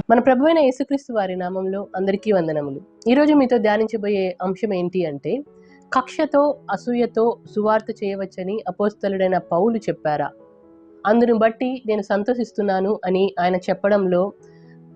మన ప్రభువైన యేసుక్రీస్తు వారి నామంలో అందరికీ వందనములు. ఈరోజు మీతో ధ్యానించబోయే అంశం ఏంటి అంటే, కక్షతో, అసూయతో సువార్త చేయవచ్చని అపోస్తలుడైన పౌలు చెప్పారా? అందును బట్టి నేను సంతోషిస్తున్నాను అని ఆయన చెప్పడంలో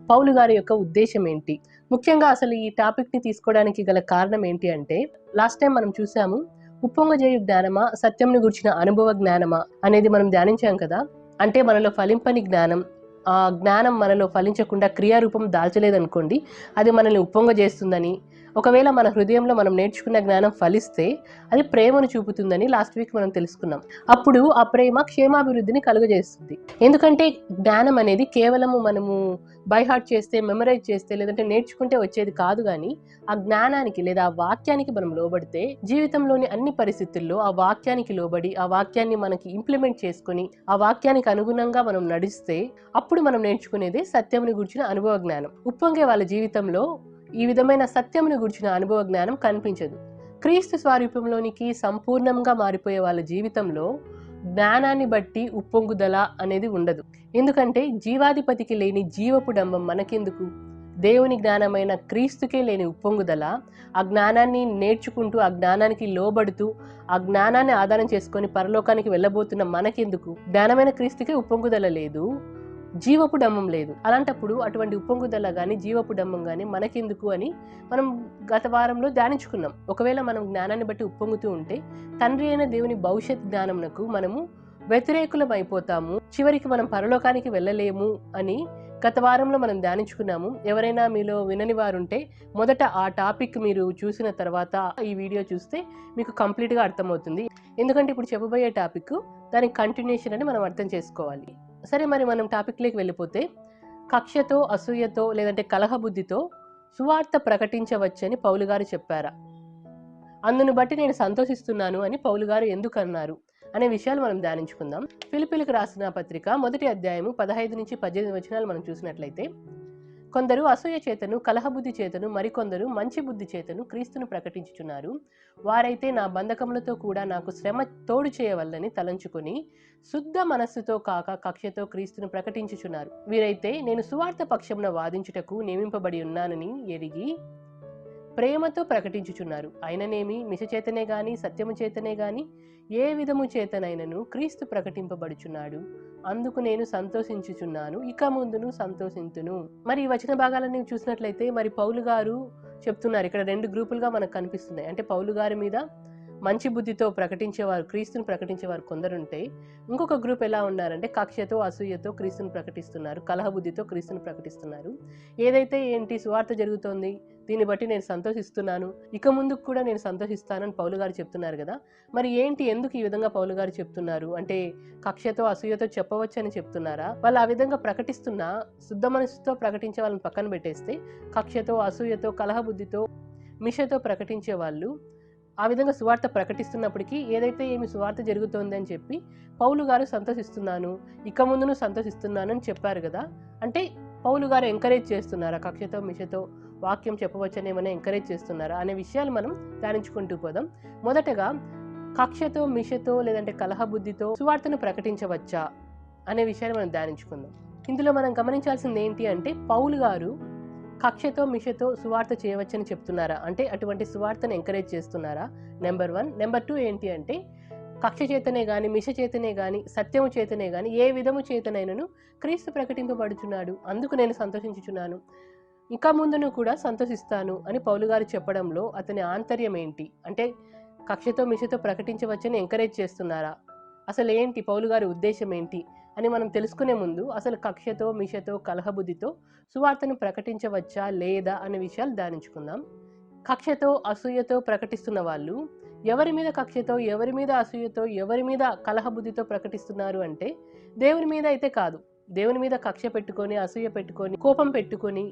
పౌలు గారి యొక్క ఉద్దేశం ఏంటి? ముఖ్యంగా అసలు ఈ టాపిక్‌ని తీసుకోవడానికి గల కారణం ఏంటి అంటే, లాస్ట్ టైం మనం చూసాము. ఉప్పొంగజేయు జ్ఞానమా, సత్యంను గూర్చిన అనుభవ జ్ఞానమా అనేది మనం ధ్యానించాం కదా! అంటే మనలో ఫలింపని జ్ఞానం, ఆ జ్ఞానం మనలో ఫలించకుండా క్రియారూపం దాల్చలేదనుకోండి, అది మనల్ని ఉప్పొంగజేస్తుందని, ఒకవేళ మన హృదయంలో మనం నేర్చుకున్న జ్ఞానం ఫలిస్తే అది ప్రేమను చూపుతుందని లాస్ట్ వీక్ మనం తెలుసుకున్నాం. అప్పుడు ఆ ప్రేమ క్షేమాభివృద్ధిని కలుగజేస్తుంది. ఎందుకంటే జ్ఞానం అనేది కేవలము మనము బై హార్ట్ చేస్తే, మెమరైజ్ చేస్తే, లేదంటే నేర్చుకుంటే వచ్చేది కాదు గానీ, ఆ జ్ఞానానికి లేదా ఆ వాక్యానికి మనం లోబడితే జీవితంలోని అన్ని పరిస్థితుల్లో ఆ వాక్యానికి లోబడి, ఆ వాక్యాన్ని మనకి ఇంప్లిమెంట్ చేసుకొని, ఆ వాక్యానికి అనుగుణంగా మనం నడిస్తే అప్పుడు మనం నేర్చుకునేదే సత్యమును గూర్చిన అనుభవ జ్ఞానం. ఉప్పొంగే వాళ్ళ జీవితంలో ఈ విధమైన సత్యమును గూర్చిన అనుభవ జ్ఞానం కనిపించదు. క్రీస్తు స్వరూపంలోనికి సంపూర్ణంగా మారిపోయే వాళ్ళ జీవితంలో జ్ఞానాన్ని బట్టి ఉప్పొంగుదల అనేది ఉండదు. ఎందుకంటే జీవాధిపతికి లేని జీవపు డంబం మనకెందుకు? దేవుని జ్ఞానమైన క్రీస్తుకే లేని ఉప్పొంగుదల, ఆ జ్ఞానాన్ని నేర్చుకుంటూ, ఆ జ్ఞానానికి లోబడుతూ, ఆ జ్ఞానాన్ని ఆధారం చేసుకొని పరలోకానికి వెళ్ళబోతున్న మనకెందుకు? జ్ఞానమైన క్రీస్తుకే ఉప్పొంగుదల లేదు, జీవపు డంబం లేదు. అలాంటప్పుడు అటువంటి ఉప్పొంగుదల గాని, జీవపు డంబం గాని మనకెందుకు అని మనం గత వారంలో ధ్యానించుకున్నాం. ఒకవేళ మనం జ్ఞానాన్ని బట్టి ఉప్పొంగుతూ ఉంటే, తండ్రి అయిన దేవుని భవిష్యత్ జ్ఞానమునకు మనము వ్యతిరేకులం అయిపోతాము. చివరికి మనం పరలోకానికి వెళ్ళలేము అని గత వారంలో మనం ధ్యానించుకున్నాము. ఎవరైనా మీలో వినని వారుంటే మొదట ఆ టాపిక్ మీరు చూసిన తర్వాత ఈ వీడియో చూస్తే మీకు కంప్లీట్‌గా అర్థమవుతుంది. ఎందుకంటే ఇప్పుడు చెప్పబోయే టాపిక్ దానికి కంటిన్యూషన్ అని మనం అర్థం చేసుకోవాలి. సరే, మరి మనం టాపిక్‌లోకి వెళ్ళిపోతే, కక్షతో, అసూయతో లేదంటే కలహబుద్ధితో సువార్త ప్రకటించవచ్చని పౌలు గారు చెప్పారా? అందును బట్టి నేను సంతోషిస్తున్నాను అని పౌలు గారు ఎందుకన్నారు అనే విషయాలు మనం ధ్యానించుకుందాం. ఫిలిప్పీలకు రాసిన పత్రిక 1వ అధ్యాయము 15-18 వచనాలు మనం చూసినట్లయితే, కొందరు అసూయ చేతను, కలహబుద్ధి చేతను, మరికొందరు మంచి బుద్ధి చేతను క్రీస్తును ప్రకటించుచున్నారు. వారైతే నా బంధకములతో కూడా నాకు శ్రమ తోడు చేయవల్లని తలంచుకొని శుద్ధ మనస్సుతో కాక కక్షతో క్రీస్తును ప్రకటించుచున్నారు. వీరైతే నేను సువార్త పక్షమున వాదించుటకు నియమింపబడి ఉన్నానని ఎరిగి ప్రేమతో ప్రకటించుచున్నారు. అయిననేమి మిషచేతనే గాని, సత్యము చేతనే గాని, ఏ విధము చేతనైనను క్రీస్తు ప్రకటింపబడుచున్నాడు. అందుకు నేను సంతోషించుచున్నాను, ఇక ముందును సంతోషింతును. మరి ఈ వచన భాగాలన్నీ చూసినట్లయితే, మరి పౌలు గారు చెప్తున్నారు. ఇక్కడ 2 గ్రూపులుగా మనకు కనిపిస్తున్నాయి. అంటే పౌలు గారి మీద మంచి బుద్ధితో ప్రకటించేవారు, క్రీస్తుని ప్రకటించేవారు కొందరుంటే, ఇంకొక గ్రూప్ ఎలా ఉన్నారంటే కక్షతో, అసూయతో క్రీస్తుని ప్రకటిస్తున్నారు, కలహబుద్ధితో క్రీస్తుని ప్రకటిస్తున్నారు. ఏదైతే ఏంటి సువార్త జరుగుతోంది, దీన్ని బట్టి నేను సంతోషిస్తున్నాను, ఇక ముందుకు కూడా నేను సంతోషిస్తానని పౌలు గారు చెప్తున్నారు కదా. మరి ఏంటి, ఎందుకు ఈ విధంగా పౌలు గారు చెప్తున్నారు అంటే, కక్షతో, అసూయతో చెప్పవచ్చని చెప్తున్నారా? వాళ్ళు ఆ విధంగా ప్రకటిస్తున్నా శుద్ధ మనసుతో ప్రకటించే వాళ్ళని పక్కన పెట్టేస్తే, కక్షతో, అసూయతో, కలహబుద్ధితో, మిషతో ప్రకటించే వాళ్ళు ఆ విధంగా సువార్త ప్రకటిస్తున్నప్పటికీ, ఏదైతే ఏమి సువార్త జరుగుతోంది అని చెప్పి పౌలు గారు సంతోషిస్తున్నాను, ఇక ముందును సంతోషిస్తున్నాను అని చెప్పారు కదా. అంటే పౌలు గారు ఎంకరేజ్ చేస్తున్నారా? కక్షతో, మిషతో వాక్యం చెప్పవచ్చని ఏమైనా ఎంకరేజ్ చేస్తున్నారా అనే విషయాలు మనం ధ్యానించుకుంటూ పోదాం. మొదటగా కక్షతో, మిషతో లేదంటే కలహబుద్ధితో సువార్తను ప్రకటించవచ్చా అనే విషయాన్ని మనం ధ్యానించుకుందాం. ఇందులో మనం గమనించాల్సింది ఏంటి అంటే, పౌలు గారు కక్షతో, మిషతో సువార్త చేయవచ్చని చెప్తున్నారా? అంటే అటువంటి సువార్తను ఎంకరేజ్ చేస్తున్నారా? నెంబర్ 1. నెంబర్ 2 ఏంటి అంటే, కక్ష చేతనే గాని, మిష చేతనే గాని, సత్యము చేతనే గాని, ఏ విధము చేతనైనను క్రీస్తు ప్రకటింపబడుచున్నాడు, అందుకు నేను సంతోషించుచున్నాను, ఇంకా ముందును కూడా సంతోషిస్తాను అని పౌలు గారు చెప్పడంలో అతని ఆంతర్యం ఏంటి? అంటే కక్షతో, మిషతో ప్రకటించవచ్చని ఎంకరేజ్ చేస్తున్నారా? అసలు ఏంటి పౌలు గారి ఉద్దేశం ఏంటి అని మనం తెలుసుకునే ముందు, అసలు కక్షతో, మిషతో, కలహబుద్ధితో సువార్తను ప్రకటించవచ్చా లేదా అనే విషయాలు ధ్యానించుకుందాం. కక్షతో, అసూయతో ప్రకటిస్తున్న వాళ్ళు ఎవరి మీద కక్షతో, ఎవరి మీద అసూయతో, ఎవరి మీద కలహబుద్ధితో ప్రకటిస్తున్నారు అంటే, దేవుని మీద అయితే కాదు. దేవుని మీద కక్ష పెట్టుకొని, అసూయ పెట్టుకొని, కోపం పెట్టుకొని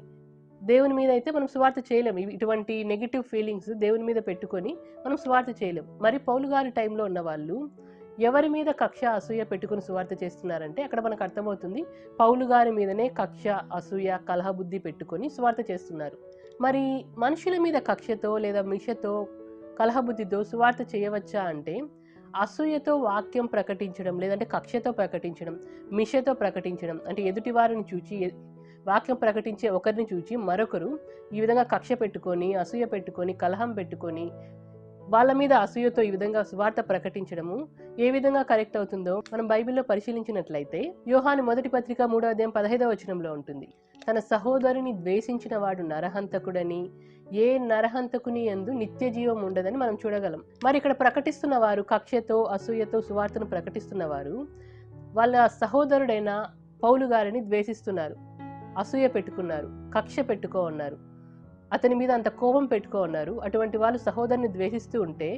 దేవుని మీద అయితే మనం సువార్త చేయలేం. ఇటువంటి నెగిటివ్ ఫీలింగ్స్ దేవుని మీద పెట్టుకొని మనం సువార్త చేయలేం. మరి పౌలు గారి టైంలో ఉన్న వాళ్ళు ఎవరి మీద కక్ష, అసూయ పెట్టుకుని సువార్త చేస్తున్నారంటే, అక్కడ మనకు అర్థమవుతుంది పౌలు గారి మీదనే కక్ష, అసూయ, కలహబుద్ధి పెట్టుకొని సువార్త చేస్తున్నారు. మరి మనుషుల మీద కక్షతో లేదా మిషతో, కలహబుద్ధితో సువార్త చేయవచ్చా అంటే, అసూయతో వాక్యం ప్రకటించడం లేదంటే కక్షతో ప్రకటించడం, మిషతో ప్రకటించడం అంటే ఎదుటి వారిని చూచి వాక్యం ప్రకటించే ఒకరిని చూచి మరొకరు ఈ విధంగా కక్ష పెట్టుకొని, అసూయ పెట్టుకొని, కలహం పెట్టుకొని, వాళ్ళ మీద అసూయతో ఈ విధంగా సువార్త ప్రకటించడము ఏ విధంగా కరెక్ట్ అవుతుందో మనం బైబిల్లో పరిశీలించినట్లయితే యోహాను మొదటి పత్రిక 3వ అధ్యాయం 15వ వచనంలో ఉంటుంది. తన సహోదరుని ద్వేషించిన వాడు నరహంతకుడని, ఏ నరహంతకుని యందు నిత్య జీవం ఉండదని మనం చూడగలం. మరి ఇక్కడ ప్రకటిస్తున్న వారు, కక్షతో అసూయతో సువార్తను ప్రకటిస్తున్న వారు వాళ్ళ సహోదరుడైన పౌలు గారిని ద్వేషిస్తున్నారు, అసూయ పెట్టుకున్నారు, కక్ష పెట్టుకో ఉన్నారు, అతని మీద అంత కోపం పెట్టుకో ఉన్నారు. అటువంటి వాళ్ళు సహోదరుని ద్వేషిస్తూ ఉంటే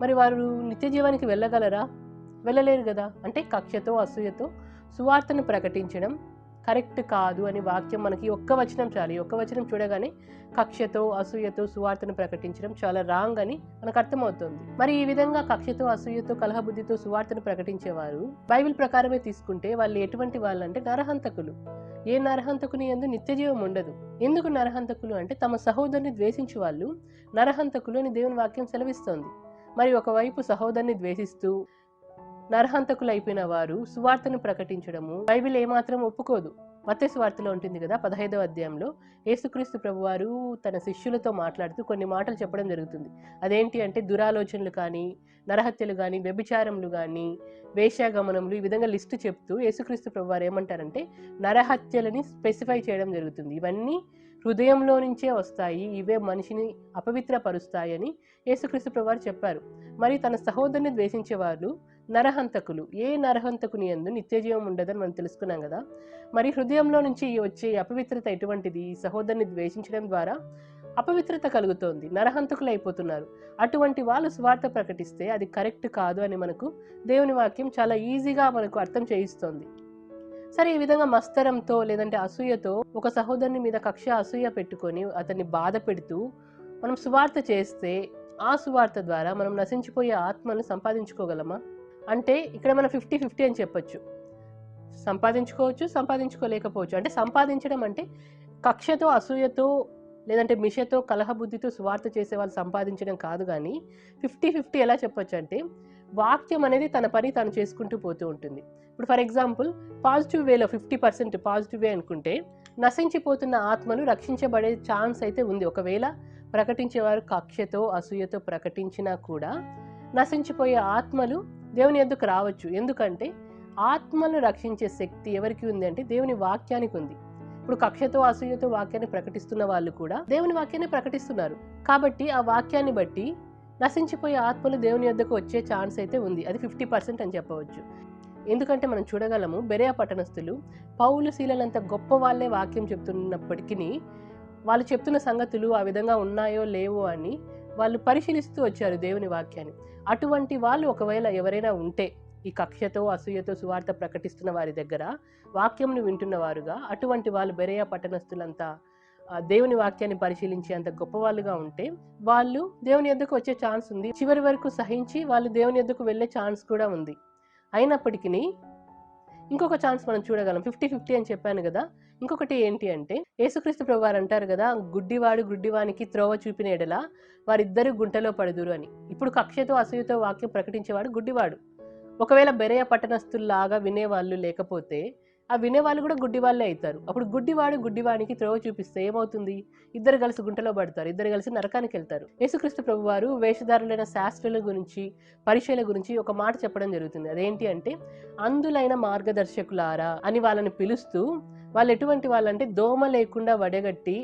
మరి వారు నిత్య జీవానికి వెళ్ళగలరా? వెళ్ళలేరు కదా. అంటే కక్షతో అసూయతో సువార్తను ప్రకటించడం కరెక్ట్ కాదు అని వాక్యం మనకి ఒక్క వచనం చాలు. ఒక్క వచనం చూడగానే కక్షతో అసూయతో సువార్తను ప్రకటించడం చాలా రాంగ్ అని మనకు అర్థమవుతుంది. మరి ఈ విధంగా కక్షతో అసూయతో కలహబుద్ధితో సువార్తను ప్రకటించేవారు బైబిల్ ప్రకారమే తీసుకుంటే వాళ్ళు ఎటువంటి వాళ్ళు అంటే నరహంతకులు. ఏ నరహంతకుని యందు నిత్య జీవం ఉండదు. ఎందుకు నరహంతకులు అంటే తమ సహోదరుని ద్వేషించు వాళ్ళు నరహంతకులు అని దేవుని వాక్యం సెలవిస్తోంది. మరి ఒకవైపు సహోదరుని ద్వేషిస్తూ నరహంతకులు అయిపోయిన వారు సువార్తను ప్రకటించడము బైబిల్ ఏమాత్రం ఒప్పుకోదు. మత్తయి సువార్తలో ఉంటుంది కదా 15వ అధ్యాయంలో యేసుక్రీస్తు ప్రభువారు తన శిష్యులతో మాట్లాడుతూ కొన్ని మాటలు చెప్పడం జరుగుతుంది. అదేంటి అంటే దురాలోచనలు కానీ, నరహత్యలు కానీ, వ్యభిచారములు కానీ, వేశ్యాగమనములు, ఈ విధంగా లిస్టు చెప్తూ యేసుక్రీస్తు ప్రభువారు ఏమంటారంటే నరహత్యలని స్పెసిఫై చేయడం జరుగుతుంది. ఇవన్నీ హృదయంలో నుంచే వస్తాయి, ఇవే మనిషిని అపవిత్రపరుస్తాయి అని యేసుక్రీస్తు ప్రభువారు చెప్పారు. మరి తన సహోదరుని ద్వేషించే వాళ్ళు నరహంతకులు. ఏ నరహంతకుని యందు నిత్య జీవం ఉండదని మనం తెలుసుకున్నాం కదా. మరి హృదయంలో నుంచి వచ్చే అపవిత్రత ఎటువంటిది? సహోదరుని ద్వేషించడం ద్వారా అపవిత్రత కలుగుతోంది, నరహంతకులు అయిపోతున్నారు. అటువంటి వాళ్ళు సువార్త ప్రకటిస్తే అది కరెక్ట్ కాదు అని మనకు దేవుని వాక్యం చాలా ఈజీగా మనకు అర్థం చేయిస్తోంది. సరే, ఈ విధంగా మస్తరంతో లేదంటే అసూయతో ఒక సహోదరుని మీద కక్ష అసూయ పెట్టుకొని అతన్ని బాధ పెడుతూ మనం సువార్త చేస్తే ఆ సువార్త ద్వారా మనం నశించిపోయే ఆత్మను సంపాదించుకోగలమా? అంటే ఇక్కడ మనం 50-50 అని చెప్పొచ్చు. సంపాదించుకోవచ్చు, సంపాదించుకోలేకపోవచ్చు. అంటే సంపాదించడం అంటే కక్షతో అసూయతో లేదంటే మిషతో కలహబుద్ధితో సువార్త చేసే వాళ్ళు సంపాదించడం కాదు. కానీ 50-50 ఎలా చెప్పొచ్చు అంటే వాక్యం అనేది తన పని తను చేసుకుంటూ పోతూ ఉంటుంది. ఇప్పుడు ఫర్ ఎగ్జాంపుల్ పాజిటివ్ వేలో 50% పాజిటివ్ వే అనుకుంటే నశించిపోతున్న ఆత్మలు రక్షించబడే ఛాన్స్ అయితే ఉంది. ఒకవేళ ప్రకటించేవారు కక్షతో అసూయతో ప్రకటించినా కూడా నశించిపోయే ఆత్మలు దేవుని యొద్దకు రావచ్చు. ఎందుకంటే ఆత్మను రక్షించే శక్తి ఎవరికి ఉంది అంటే దేవుని వాక్యానికి ఉంది. ఇప్పుడు కక్షతో అసూయతో వాక్యాన్ని ప్రకటిస్తున్న వాళ్ళు కూడా దేవుని వాక్యాన్ని ప్రకటిస్తున్నారు. కాబట్టి ఆ వాక్యాన్ని బట్టి నశించిపోయే ఆత్మలు దేవుని యొద్దకు వచ్చే ఛాన్స్ అయితే ఉంది. అది 50% అని చెప్పవచ్చు. ఎందుకంటే మనం చూడగలము బెరేయ పట్టణస్థులు పౌలు శీలలంత గొప్ప వాళ్ళే వాక్యం చెప్తున్నప్పటికీ వాళ్ళు చెప్తున్న సంగతులు ఆ విధంగా ఉన్నాయో లేవో అని వాళ్ళు పరిశీలిస్తూ వచ్చారు దేవుని వాక్యాన్ని. అటువంటి వాళ్ళు ఒకవేళ ఎవరైనా ఉంటే ఈ కక్షతో అసూయతో సువార్త ప్రకటిస్తున్న వారి దగ్గర వాక్యంను వింటున్నవారుగా అటువంటి వాళ్ళు బెరేయ పట్టణస్థులంతా దేవుని వాక్యాన్ని పరిశీలించి అంత గొప్పవాళ్ళుగా ఉంటే వాళ్ళు దేవుని యొద్దకు వచ్చే ఛాన్స్ ఉంది. చివరి వరకు సహించి వాళ్ళు దేవుని యొద్దకు వెళ్ళే ఛాన్స్ కూడా ఉంది. అయినప్పటికీ ఇంకొక ఛాన్స్ మనం చూడగలం. 50-50 అని చెప్పాను కదా. ఇంకొకటి ఏంటి అంటే యేసుక్రీస్తు ప్రభువారు అంటారు కదా, గుడ్డివాడు గుడ్డివానికి త్రోవ చూపిన ఎడల వారిద్దరు గుంటలో పడుదురు అని. ఇప్పుడు కక్షతో అసూయతో వాక్యం ప్రకటించేవాడు గుడ్డివాడు. ఒకవేళ బెరేయ పట్టణస్థుల్లాగా వినేవాళ్ళు లేకపోతే ఆ వినేవాళ్ళు కూడా గుడ్డివాళ్ళే అవుతారు. అప్పుడు గుడ్డివాడు గుడ్డివానికి త్రోవ చూపిస్తే ఏమవుతుంది? ఇద్దరు కలిసి గుంటలో పడతారు, ఇద్దరు కలిసి నరకానికి వెళ్తారు. యేసుక్రీస్తు ప్రభువారు వేషధారులైన శాస్త్రుల గురించి పరిచయాల గురించి ఒక మాట చెప్పడం జరుగుతుంది. అదేంటి అంటే అందులైన మార్గదర్శకులారా అని వాళ్ళని పిలుస్తూ, వాళ్ళు ఎటువంటి వాళ్ళంటే దోమ లేకుండా వడగట్టి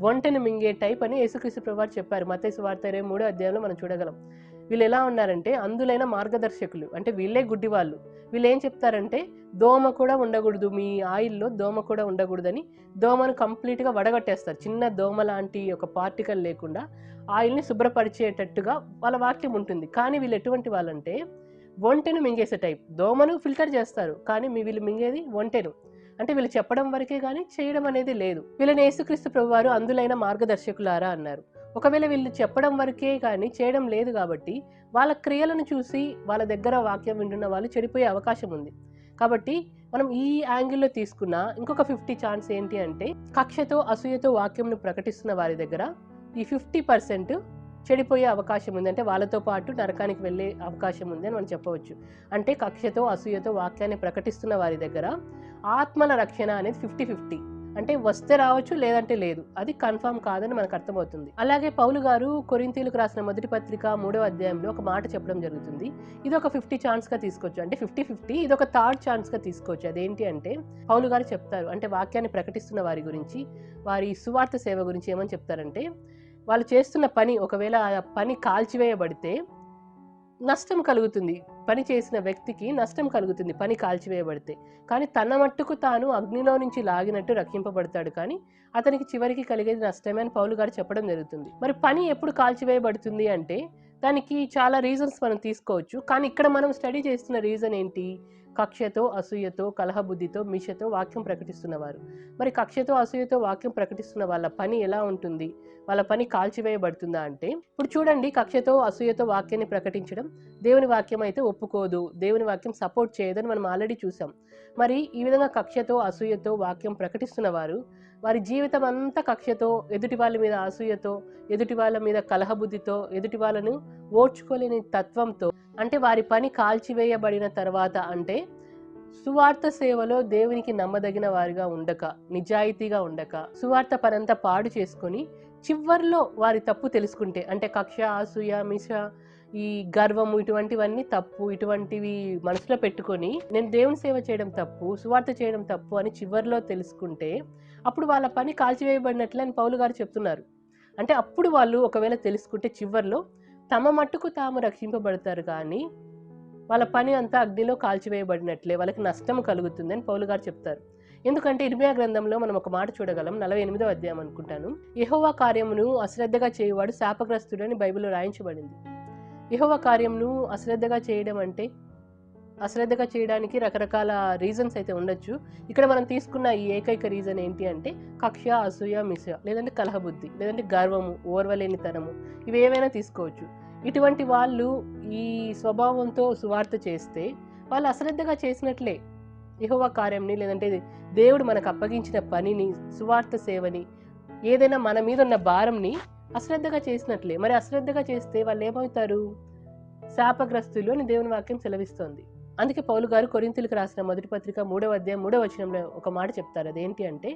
వంటను మింగే టైప్ అని యేసుక్రీస్తు ప్రభువారు చెప్పారు. మత్తయి సువార్త 23వ అధ్యాయంలో మనం చూడగలం. వీళ్ళు ఎలా ఉన్నారంటే అందులైన మార్గదర్శకులు, అంటే వీళ్ళే గుడ్డి వాళ్ళు. వీళ్ళు ఏం చెప్తారంటే దోమ కూడా ఉండకూడదు, మీ ఆయిల్లో దోమ కూడా ఉండకూడదని దోమను కంప్లీట్గా వడగట్టేస్తారు. చిన్న దోమ లాంటి ఒక పార్టికల్ లేకుండా ఆయిల్ని శుభ్రపరిచేటట్టుగా వాళ్ళ వాక్యం ఉంటుంది. కానీ వీళ్ళు ఎటువంటి వాళ్ళంటే వంటను మింగేసే టైప్. దోమను ఫిల్టర్ చేస్తారు, కానీ వీళ్ళు మింగేది వంటెను. అంటే వీళ్ళు చెప్పడం వరకే కానీ చేయడం అనేది లేదు. వీళ్ళని యేసుక్రీస్తు ప్రభువారు అందులైన మార్గదర్శకులారా అన్నారు. ఒకవేళ వీళ్ళు చెప్పడం వరకే కానీ చేయడం లేదు కాబట్టి వాళ్ళ క్రియలను చూసి వాళ్ళ దగ్గర వాక్యం వింటున్న వాళ్ళు చెడిపోయే అవకాశం ఉంది. కాబట్టి మనం ఈ యాంగిల్లో తీసుకున్న ఇంకొక 50 ఛాన్స్ ఏంటి అంటే కక్షతో అసూయతో వాక్యంను ప్రకటిస్తున్న వారి దగ్గర ఈ 50% చెడిపోయే అవకాశం ఉంది. అంటే వాళ్ళతో పాటు నరకానికి వెళ్ళే అవకాశం ఉంది అని మనం చెప్పవచ్చు. అంటే కక్షతో అసూయతో వాక్యాన్ని ప్రకటిస్తున్న వారి దగ్గర ఆత్మల రక్షణ అనేది 50-50. అంటే వస్తే రావచ్చు, లేదంటే లేదు. అది కన్ఫర్మ్ కాదని మనకు అర్థమవుతుంది. అలాగే పౌలు గారు కొరింథీయులకు రాసిన మొదటి పత్రిక 3వ అధ్యాయంలో ఒక మాట చెప్పడం జరుగుతుంది. ఇది ఒక 50 ఛాన్స్‌గా తీసుకోవచ్చు. అంటే 50-50 ఇది ఒక థర్డ్ ఛాన్స్‌గా తీసుకోవచ్చు. అదేంటి అంటే పౌలు గారు చెప్తారు. అంటే వాక్యాన్ని ప్రకటిస్తున్న వారి గురించి, వారి సువార్త సేవ గురించి ఏమని చెప్తారంటే, వాళ్ళు చేస్తున్న పని ఒకవేళ ఆ పని కాల్చివేయబడితే నష్టం కలుగుతుంది. పని చేసిన వ్యక్తికి నష్టం కలుగుతుంది పని కాల్చివేయబడితే. కానీ తన మట్టుకు తాను అగ్నిలో నుంచి లాగినట్టు రక్షింపబడతాడు. కానీ అతనికి చివరికి కలిగేది నష్టమే అని పౌలు గారు చెప్పడం జరుగుతుంది. మరి పని ఎప్పుడు కాల్చివేయబడుతుంది అంటే దానికి చాలా రీజన్స్ మనం తీసుకోవచ్చు. కానీ ఇక్కడ మనం స్టడీ చేస్తున్న రీజన్ ఏంటి? కక్షతో, అసూయతో, కలహబుద్ధితో, మిషతో వాక్యం ప్రకటిస్తున్నవారు. మరి కక్షతో, అసూయతో వాక్యం ప్రకటిస్తున్న వాళ్ళ పని ఎలా ఉంటుంది? వాళ్ళ పని కాల్చివేయబడుతుందా అంటే, ఇప్పుడు చూడండి, కక్షతో, అసూయతో వాక్యాన్ని ప్రకటించడం దేవుని వాక్యం అయితే ఒప్పుకోదు, దేవుని వాక్యం సపోర్ట్ చేయదని మనం ఆల్రెడీ చూసాం. మరి ఈ విధంగా కక్షతో, అసూయతో వాక్యం ప్రకటిస్తున్న వారు వారి జీవితం అంతా కక్షతో, ఎదుటి వాళ్ళ మీద అసూయతో, ఎదుటి వాళ్ళ మీద కలహబుద్ధితో, ఎదుటి వాళ్ళను ఓర్చుకోలేని తత్వంతో, అంటే వారి పని కాల్చివేయబడిన తర్వాత, అంటే సువార్త సేవలో దేవునికి నమ్మదగిన వారిగా ఉండక, నిజాయితీగా ఉండక, సువార్త పనంతా పాడు చేసుకొని చివర్లో వారి తప్పు తెలుసుకుంటే, అంటే కక్ష, అసూయ, మిష, ఈ గర్వము, ఇటువంటివన్నీ తప్పు, ఇటువంటివి మనసులో పెట్టుకొని నేను దేవుని సేవ చేయడం తప్పు, సువార్త చేయడం తప్పు అని చివర్లో తెలుసుకుంటే అప్పుడు వాళ్ళ పని కాల్చివేయబడినట్లే అని పౌలు గారు చెప్తున్నారు. అంటే అప్పుడు వాళ్ళు ఒకవేళ తెలుసుకుంటే చివర్లో తమ మట్టుకు తాము రక్షింపబడతారు, కానీ వాళ్ళ పని అంతా అగ్నిలో కాల్చివేయబడినట్లే, వాళ్ళకి నష్టం కలుగుతుంది అని పౌలు గారు చెప్తారు. ఎందుకంటే ఇర్మియా గ్రంథంలో మనం ఒక మాట చూడగలం, 48వ అధ్యాయం అనుకుంటాను. యెహోవా కార్యమును అశ్రద్ధగా చేయువాడు శాపగ్రస్తుడు అని బైబిల్లో రాయించబడింది. యెహోవా కార్యమును అశ్రద్ధగా చేయడం అంటే, అశ్రద్ధగా చేయడానికి రకరకాల రీజన్స్ అయితే ఉండొచ్చు. ఇక్కడ మనం తీసుకున్న ఈ ఏకైక రీజన్ ఏంటి అంటే కక్ష, అసూయ, మిష, లేదంటే కలహబుద్ధి, లేదంటే గర్వము, ఓర్వలేనితనము, ఇవి ఏవైనా తీసుకోవచ్చు. ఇటువంటి వాళ్ళు ఈ స్వభావంతో సువార్త చేస్తే వాళ్ళు అశ్రద్ధగా చేసినట్లే. యెహోవా కార్యంని, లేదంటే దేవుడు మనకు అప్పగించిన పనిని, సువార్త సేవని, ఏదైనా మన మీద ఉన్న భారంని అశ్రద్ధగా చేసినట్లే. మరి అశ్రద్ధగా చేస్తే వాళ్ళు ఏమవుతారు? శాపగ్రస్తులు అని దేవుని వాక్యం సెలవిస్తోంది. అందుకే పౌలు గారు కొరింథీయులకు రాసిన మొదటి పత్రిక 3వ అధ్యాయం 3వ వచనంలో ఒక మాట చెప్తారు. అదేంటి అంటే,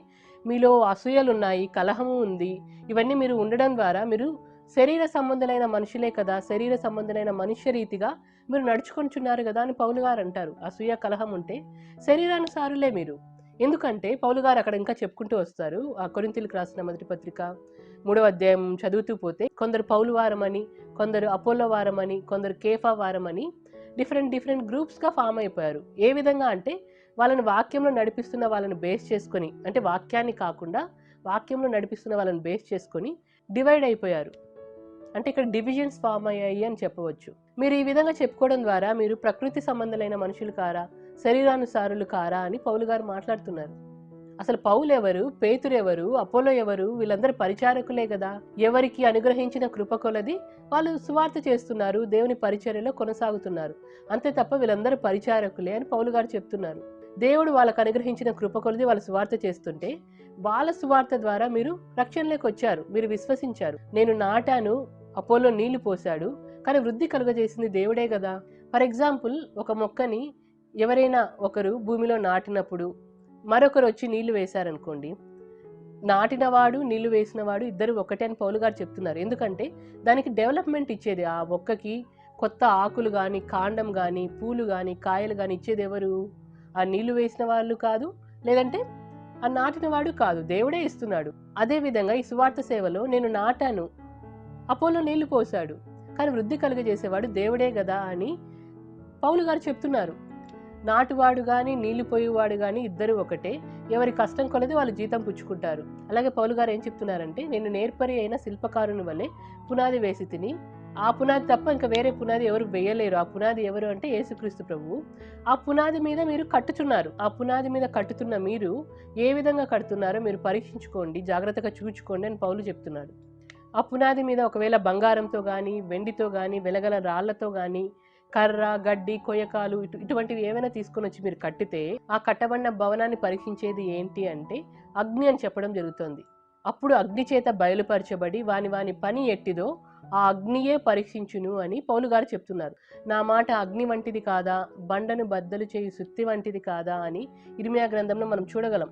మీలో అసూయలు ఉన్నాయి, కలహము ఉంది, ఇవన్నీ మీరు ఉండడం ద్వారా మీరు శరీర సంబంధులైన మనుషులే కదా, శరీర సంబంధులైన మనుష్య రీతిగా మీరు నడుచుకొంచున్నారు కదా అని పౌలు గారు అంటారు. అసూయ, కలహం ఉంటే శరీరానుసారులే మీరు. ఎందుకంటే పౌలు గారు అక్కడ ఇంకా చెప్పుకుంటూ వస్తారు. ఆ కొరింథీయులకు రాసిన మొదటి పత్రిక 3వ అధ్యాయం చదువుతూ పోతే, కొందరు పౌలు వారమని, కొందరు అపోలో వారమని, కొందరు కేఫా వారమని డిఫరెంట్ గ్రూప్స్గా ఫామ్ అయిపోయారు. ఏ విధంగా అంటే వాళ్ళని వాక్యంలో నడిపిస్తున్న వాళ్ళని బేస్ చేసుకొని, అంటే వాక్యాన్ని కాకుండా వాక్యంలో నడిపిస్తున్న వాళ్ళని బేస్ చేసుకొని డివైడ్ అయిపోయారు. అంటే ఇక్కడ డివిజన్స్ ఫామ్ అయ్యాయి అని చెప్పవచ్చు. మీరు ఈ విధంగా చెప్పుకోవడం ద్వారా మీరు ప్రకృతి సంబంధులైన మనుషులు కారా, శరీరానుసారులు కారా అని పౌలు గారు మాట్లాడుతున్నారు. అసలు పౌలు ఎవరు, పేతురు ఎవరు, అపోలో ఎవరు? వీళ్ళందరూ పరిచారకులే కదా. ఎవరికి అనుగ్రహించిన కృప కొలది వాళ్ళు సువార్త చేస్తున్నారు, దేవుని పరిచర్యలో కొనసాగుతున్నారు. అంతే తప్ప వీళ్ళందరూ పరిచారకులే అని పౌలు గారు చెప్తున్నారు. దేవుడు వాళ్ళకు అనుగ్రహించిన కృప కొలది వాళ్ళు సువార్త చేస్తుంటే వాళ్ళ సువార్త ద్వారా మీరు రక్షణలోకి వచ్చారు, మీరు విశ్వసించారు. నేను నాటాను, అపోలో నీళ్లు పోశాడు, కానీ వృద్ధి కలుగజేసింది దేవుడే కదా. ఫర్ ఎగ్జాంపుల్, ఒక మొక్కని ఎవరైనా ఒకరు భూమిలో నాటినప్పుడు మరొకరు వచ్చి నీళ్లు వేశారనుకోండి, నాటినవాడు నీళ్లు వేసినవాడు ఇద్దరు ఒకటే అని పౌలు గారు చెప్తున్నారు. ఎందుకంటే దానికి డెవలప్మెంట్ ఇచ్చేది, ఆ మొక్కకి కొత్త ఆకులు కానీ, కాండం కానీ, పూలు కానీ, కాయలు కానీ ఇచ్చేది ఎవరు? ఆ నీళ్లు వేసిన వాళ్ళు కాదు, లేదంటే ఆ నాటినవాడు కాదు, దేవుడే ఇస్తున్నాడు. అదేవిధంగా ఈ సువార్త సేవలో నేను నాటాను, అపోలో నీళ్లు పోశాడు, కానీ వృద్ధి కలుగజేసేవాడు దేవుడే కదా అని పౌలు గారు చెప్తున్నారు. నాటువాడు కానీ నీళ్లు పోయేవాడు కానీ ఇద్దరు ఒకటే, ఎవరి కష్టం కొలది వాళ్ళు జీతం పుచ్చుకుంటారు. అలాగే పౌలు గారు ఏం చెప్తున్నారంటే, నేను నేర్పరి అయిన శిల్పకారుని వల్లే పునాది వేసి తిని, ఆ పునాది తప్ప ఇంకా వేరే పునాది ఎవరు వేయలేరు. ఆ పునాది ఎవరు అంటే యేసుక్రీస్తు ప్రభువు. ఆ పునాది మీద మీరు కట్టుతున్నారు. ఆ పునాది మీద కట్టుతున్న మీరు ఏ విధంగా కడుతున్నారో మీరు పరీక్షించుకోండి, జాగ్రత్తగా చూచుకోండి అని పౌలు చెప్తున్నాడు. ఆ పునాది మీద ఒకవేళ బంగారంతో కానీ, వెండితో కానీ, వెలగల రాళ్లతో కానీ, కర్ర, గడ్డి, కొయ్యకాలు ఇటువంటివి ఏమైనా తీసుకొని వచ్చి మీరు కట్టితే ఆ కట్టబడిన భవనాన్ని పరీక్షించేది ఏంటి అంటే అగ్ని అని చెప్పడం జరుగుతుంది. అప్పుడు అగ్ని చేత బయలుపరచబడి వాని పని ఎట్టిదో ఆ అగ్నియే పరీక్షించును అని పౌలు గారు చెప్తున్నారు. నా మాట అగ్ని వంటిది కాదా, బండను బద్దలు చేయు సుత్తి వంటిది కాదా అని ఇర్మియా గ్రంథంలో మనం చూడగలం.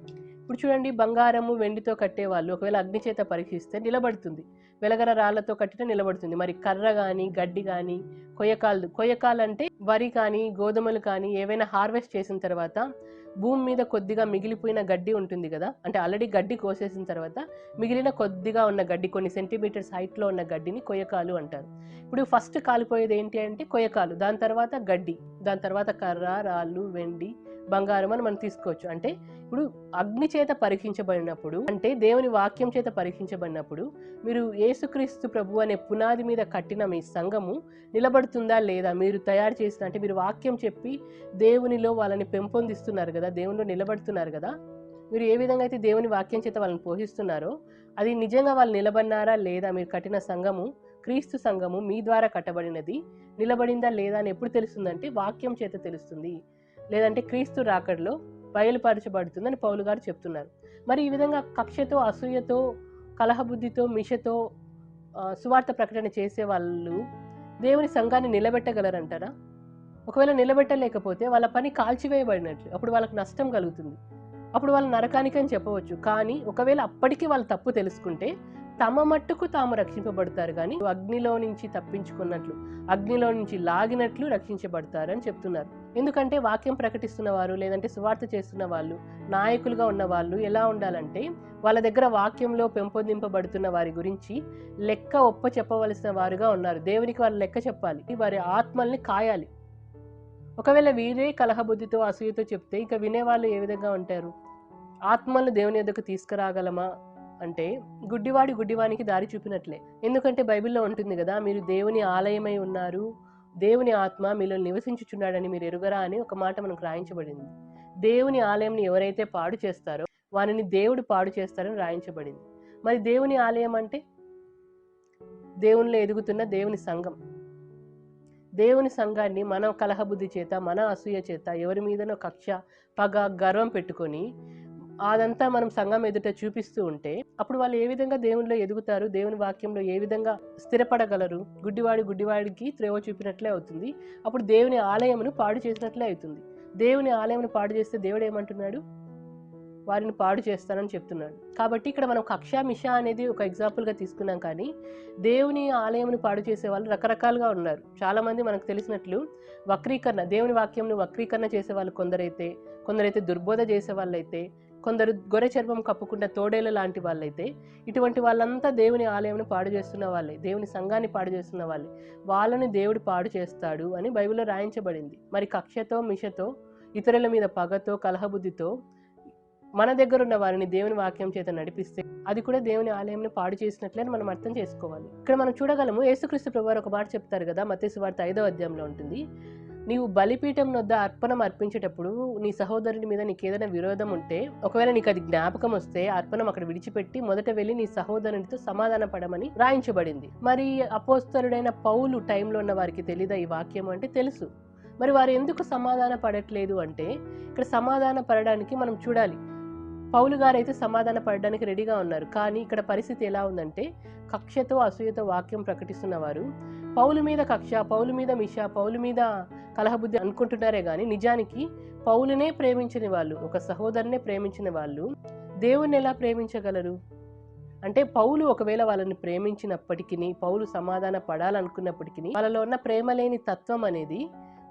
ఇప్పుడు చూడండి, బంగారము వెండితో కట్టేవాళ్ళు ఒకవేళ అగ్ని చేత పరీక్షిస్తే నిలబడుతుంది, వెలగల రాళ్లతో కట్టిన నిలబడుతుంది. మరి కర్ర కానీ గడ్డి కానీ కొయ్యకాలు అంటే వరి కానీ గోధుమలు కానీ ఏవైనా హార్వెస్ట్ చేసిన తర్వాత భూమి మీద కొద్దిగా మిగిలిపోయిన గడ్డి ఉంటుంది కదా, అంటే ఆల్రెడీ గడ్డి కోసేసిన తర్వాత మిగిలిన కొద్దిగా ఉన్న గడ్డి, కొన్ని సెంటీమీటర్స్ హైట్లో ఉన్న గడ్డిని కొయ్యకాలు అంటారు. ఇప్పుడు ఫస్ట్ కాలిపోయేది ఏంటి అంటే కొయ్యకాలు, దాని తర్వాత గడ్డి, దాని తర్వాత కర్ర, రాళ్ళు, వెండి, బంగారం అని మనం తీసుకోవచ్చు. అంటే ఇప్పుడు అగ్ని చేత పరీక్షించబడినప్పుడు, అంటే దేవుని వాక్యం చేత పరీక్షించబడినప్పుడు మీరు యేసుక్రీస్తు ప్రభు అనే పునాది మీద కట్టిన మీ సంఘము నిలబడుతుందా లేదా? మీరు తయారు చేసిన, అంటే మీరు వాక్యం చెప్పి దేవునిలో వాళ్ళని పెంపొందిస్తున్నారు కదా, దేవునిలో నిలబడుతున్నారు కదా, మీరు ఏ విధంగా అయితే దేవుని వాక్యం చేత వాళ్ళని పోషిస్తున్నారో అది నిజంగా వాళ్ళు నిలబడినారా లేదా? మీరు కట్టిన సంఘము, క్రీస్తు సంఘము మీ ద్వారా కట్టబడినది నిలబడిందా లేదా అని ఎప్పుడు తెలుస్తుందంటే వాక్యం చేత తెలుస్తుంది, లేదంటే క్రీస్తు రాకడలో బయలుపరచబడుతుందని పౌలు గారు చెప్తున్నారు. మరి ఈ విధంగా కక్షతో, అసూయతో, కలహబుద్ధితో, మిషతో సువార్త ప్రకటన చేసే వాళ్ళు దేవుని సంఘాన్ని నిలబెట్టగలరంటారా? ఒకవేళ నిలబెట్టలేకపోతే వాళ్ళ పని కాల్చివేయబడినట్లు, అప్పుడు వాళ్ళకి నష్టం కలుగుతుంది, అప్పుడు వాళ్ళు నరకానికి అని చెప్పవచ్చు. కానీ ఒకవేళ అప్పటికీ వాళ్ళు తప్పు తెలుసుకుంటే తమ మట్టుకు తాము రక్షింపబడతారు, కానీ అగ్నిలో నుంచి తప్పించుకున్నట్లు, అగ్నిలో నుంచి లాగినట్లు రక్షించబడతారు అని చెప్తున్నారు. ఎందుకంటే వాక్యం ప్రకటిస్తున్న వారు, లేదంటే సువార్త చేస్తున్న వాళ్ళు, నాయకులుగా ఉన్న వాళ్ళు ఎలా ఉండాలంటే వాళ్ళ దగ్గర వాక్యంలో పెంపొందింపబడుతున్న వారి గురించి లెక్క ఒప్ప చెప్పవలసిన వారుగా ఉన్నారు. దేవునికి వారు లెక్క చెప్పాలి, వారి ఆత్మల్ని కాయాలి. ఒకవేళ వీరే కలహబుద్ధితో, అసూయతో చెప్తే ఇక వినేవాళ్ళు ఏ విధంగా ఉంటారు? ఆత్మలను దేవుని యొద్దకు తీసుకురాగలమా అంటే గుడ్డివానికి దారి చూపినట్లే. ఎందుకంటే బైబిల్లో ఉంటుంది కదా, మీరు దేవుని ఆలయమై ఉన్నారు, దేవుని ఆత్మ మీలో నివసించుచున్నాడని మీరు ఎరుగరా అని ఒక మాట మనకు రాయించబడింది. దేవుని ఆలయంని ఎవరైతే పాడు చేస్తారో వారిని దేవుడు పాడు చేస్తారని రాయించబడింది. మరి దేవుని ఆలయం అంటే దేవునిలో ఎదుగుతున్న దేవుని సంఘం. దేవుని సంఘాన్ని మన కలహబుద్ధి చేత, మన అసూయ చేత, ఎవరి మీదనో కక్ష, పగ, గర్వం పెట్టుకొని అదంతా మనం సంఘం ఎదుట చూపిస్తూ ఉంటే అప్పుడు వాళ్ళు ఏ విధంగా దేవునిలో ఎదుగుతారు? దేవుని వాక్యంలో ఏ విధంగా స్థిరపడగలరు? గుడ్డివాడికి త్రోవ చూపినట్లే అవుతుంది. అప్పుడు దేవుని ఆలయమును పాడు చేసినట్లే అవుతుంది. దేవుని ఆలయమును పాడు చేస్తే దేవుడు ఏమంటున్నాడు? వారిని పాడు చేస్తానని చెప్తున్నాడు. కాబట్టి ఇక్కడ మనం కక్ష, మిష అనేది ఒక ఎగ్జాంపుల్గా తీసుకున్నాం. కానీ దేవుని ఆలయమును పాడు చేసే వాళ్ళు రకరకాలుగా ఉన్నారు. చాలామంది మనకు తెలిసినట్లు వక్రీకరణ, దేవుని వాక్యంను వక్రీకరణ చేసే వాళ్ళు కొందరైతే దుర్బోధ చేసే వాళ్ళైతే, కొందరు గొర్రె చర్మం కప్పుకున్న తోడేళ్ళ లాంటి వాళ్ళైతే, ఇటువంటి వాళ్ళంతా దేవుని ఆలయంను పాడు చేస్తున్న వాళ్ళే, దేవుని సంఘాన్ని పాడు చేస్తున్న వాళ్ళే. వాళ్ళని దేవుడు పాడు చేస్తాడు అని బైబిల్లో రాయించబడింది. మరి కక్షతో, మిషతో, ఇతరుల మీద పగతో, కలహబుద్ధితో మన దగ్గర ఉన్న వారిని దేవుని వాక్యం చేత నడిపిస్తే అది కూడా దేవుని ఆలయంని పాడు చేసినట్లే మనం అర్థం చేసుకోవాలి. ఇక్కడ మనం చూడగలము, యేసుక్రీస్తు ప్రభువారు ఒక మాట చెప్తారు కదా, మత్తయి సువార్త 5వ అధ్యాయంలో ఉంటుంది, నీవు బలిపీఠం వద్ద అర్పణం అర్పించేటప్పుడు నీ సహోదరుని మీద నీకు ఏదైనా విరోధం ఉంటే, ఒకవేళ నీకు అది జ్ఞాపకం వస్తే అర్పణం అక్కడ విడిచిపెట్టి మొదట వెళ్ళి నీ సహోదరునితో సమాధాన పడమని రాయించబడింది. మరి అపోస్తలుడైన పౌలు టైంలో ఉన్న వారికి తెలీదా ఈ వాక్యం అంటే? తెలుసు. మరి వారు ఎందుకు సమాధాన పడట్లేదు అంటే, ఇక్కడ సమాధాన పడడానికి మనం చూడాలి. పౌలు గారు అయితే సమాధాన పడడానికి రెడీగా ఉన్నారు. కానీ ఇక్కడ పరిస్థితి ఎలా ఉందంటే, కక్షతో, అసూయతో వాక్యం ప్రకటిస్తున్న వారు పౌలు మీద కక్ష, పౌలు మీద మిష, పౌలు మీద కలహబుద్ధి అనుకుంటున్నారే కానీ నిజానికి పౌలునే ప్రేమించిన వాళ్ళు, ఒక సహోదరునే ప్రేమించిన వాళ్ళు దేవుణ్ణి ఎలా ప్రేమించగలరు? అంటే పౌలు ఒకవేళ వాళ్ళని ప్రేమించినప్పటికీ, పౌలు సమాధాన పడాలనుకున్నప్పటికీ వాళ్ళలో ఉన్న ప్రేమ లేని తత్వం అనేది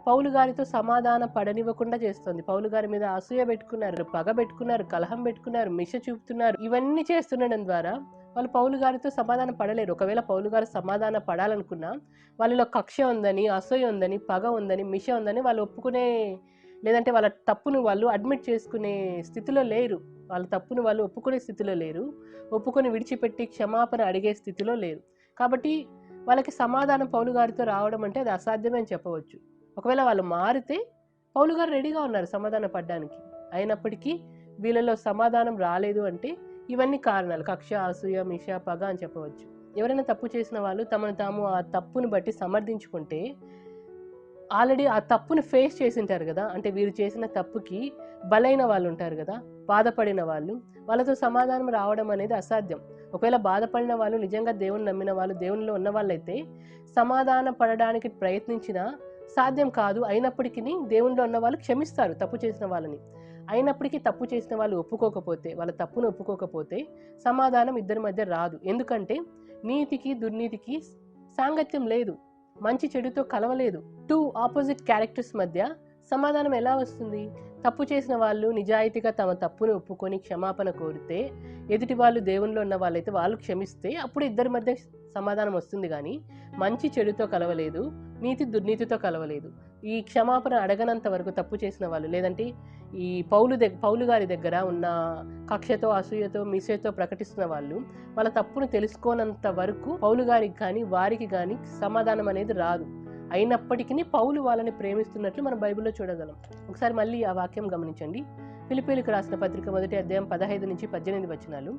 పౌలు గారితో సమాధాన పడనివ్వకుండా చేస్తుంది. పౌలు గారి మీద అసూయ పెట్టుకున్నారు, పగ పెట్టుకున్నారు, కలహం పెట్టుకున్నారు, మిష చూపుతున్నారు. ఇవన్నీ చేస్తుండడం ద్వారా వాళ్ళు పౌలు గారితో సమాధాన పడలేరు. ఒకవేళ పౌలు గారు సమాధాన పడాలనుకున్నా వాళ్ళలో కక్ష ఉందని, అసూయ ఉందని, పగ ఉందని, మిష ఉందని వాళ్ళు ఒప్పుకునే, లేదంటే వాళ్ళ తప్పును వాళ్ళు అడ్మిట్ చేసుకునే స్థితిలో లేరు. వాళ్ళ తప్పును వాళ్ళు ఒప్పుకునే స్థితిలో లేరు, ఒప్పుకొని విడిచిపెట్టి క్షమాపణ అడిగే స్థితిలో లేరు. కాబట్టి వాళ్ళకి సమాధానం పౌలు గారితో రావడం అంటే అది అసాధ్యమే అని చెప్పవచ్చు. ఒకవేళ వాళ్ళు మారితే పౌలు గారు రెడీగా ఉన్నారు సమాధాన పడడానికి. అయినప్పటికీ వీళ్ళలో సమాధానం రాలేదు అంటే ఇవన్నీ కారణాలు, కక్ష, అసూయ, మిష, పగ అని చెప్పవచ్చు. ఎవరైనా తప్పు చేసిన వాళ్ళు తమను తాము ఆ తప్పును బట్టి సమర్థించుకుంటే ఆల్రెడీ ఆ తప్పును ఫేస్ చేసింటారు కదా, అంటే వీరు చేసిన తప్పుకి బలైన వాళ్ళు ఉంటారు కదా, బాధపడిన వాళ్ళు, వాళ్ళతో సమాధానం రావడం అనేది అసాధ్యం. ఒకవేళ బాధపడిన వాళ్ళు నిజంగా దేవుని నమ్మిన వాళ్ళు, దేవునిలో ఉన్న వాళ్ళైతే సమాధాన పడడానికి ప్రయత్నించినా సాధ్యం కాదు. అయినప్పటికీ దేవునిలో ఉన్న వాళ్ళు క్షమిస్తారు తప్పు చేసిన వాళ్ళని. అయినప్పటికీ తప్పు చేసిన వాళ్ళు ఒప్పుకోకపోతే, వాళ్ళ తప్పును ఒప్పుకోకపోతే సమాధానం ఇద్దరి మధ్య రాదు. ఎందుకంటే నీతికి దుర్నీతికి సాంగత్యం లేదు, మంచి చెడుతో కలవలేదు. టూ ఆపోజిట్ క్యారెక్టర్స్ మధ్య సమాధానం ఎలా వస్తుంది? తప్పు చేసిన వాళ్ళు నిజాయితీగా తమ తప్పును ఒప్పుకొని క్షమాపణ కోరితే, ఎదుటి వాళ్ళు దేవునిలో ఉన్న వాళ్ళైతే వాళ్ళు క్షమిస్తే అప్పుడు ఇద్దరి మధ్య సమాధానం వస్తుంది. కానీ మంచి చెడుతో కలవలేదు, నీతి దుర్నీతితో కలవలేదు. ఈ క్షమాపణ అడగనంత వరకు తప్పు చేసిన వాళ్ళు, లేదంటే ఈ పౌలు గారి దగ్గర ఉన్న కక్షతో అసూయతో మిషతో ప్రకటిస్తున్న వాళ్ళు వాళ్ళ తప్పును తెలుసుకోనంత వరకు పౌలు గారికి కానీ వారికి కానీ సమాధానం అనేది రాదు. అయినప్పటికీ పౌలు వాళ్ళని ప్రేమిస్తున్నట్లు మనం బైబిల్లో చూడగలం. ఒకసారి మళ్ళీ ఆ వాక్యం గమనించండి. ఫిలిప్పీయులకు రాసిన పత్రిక 1వ అధ్యాయం 15 నుంచి 18 వచనాలు.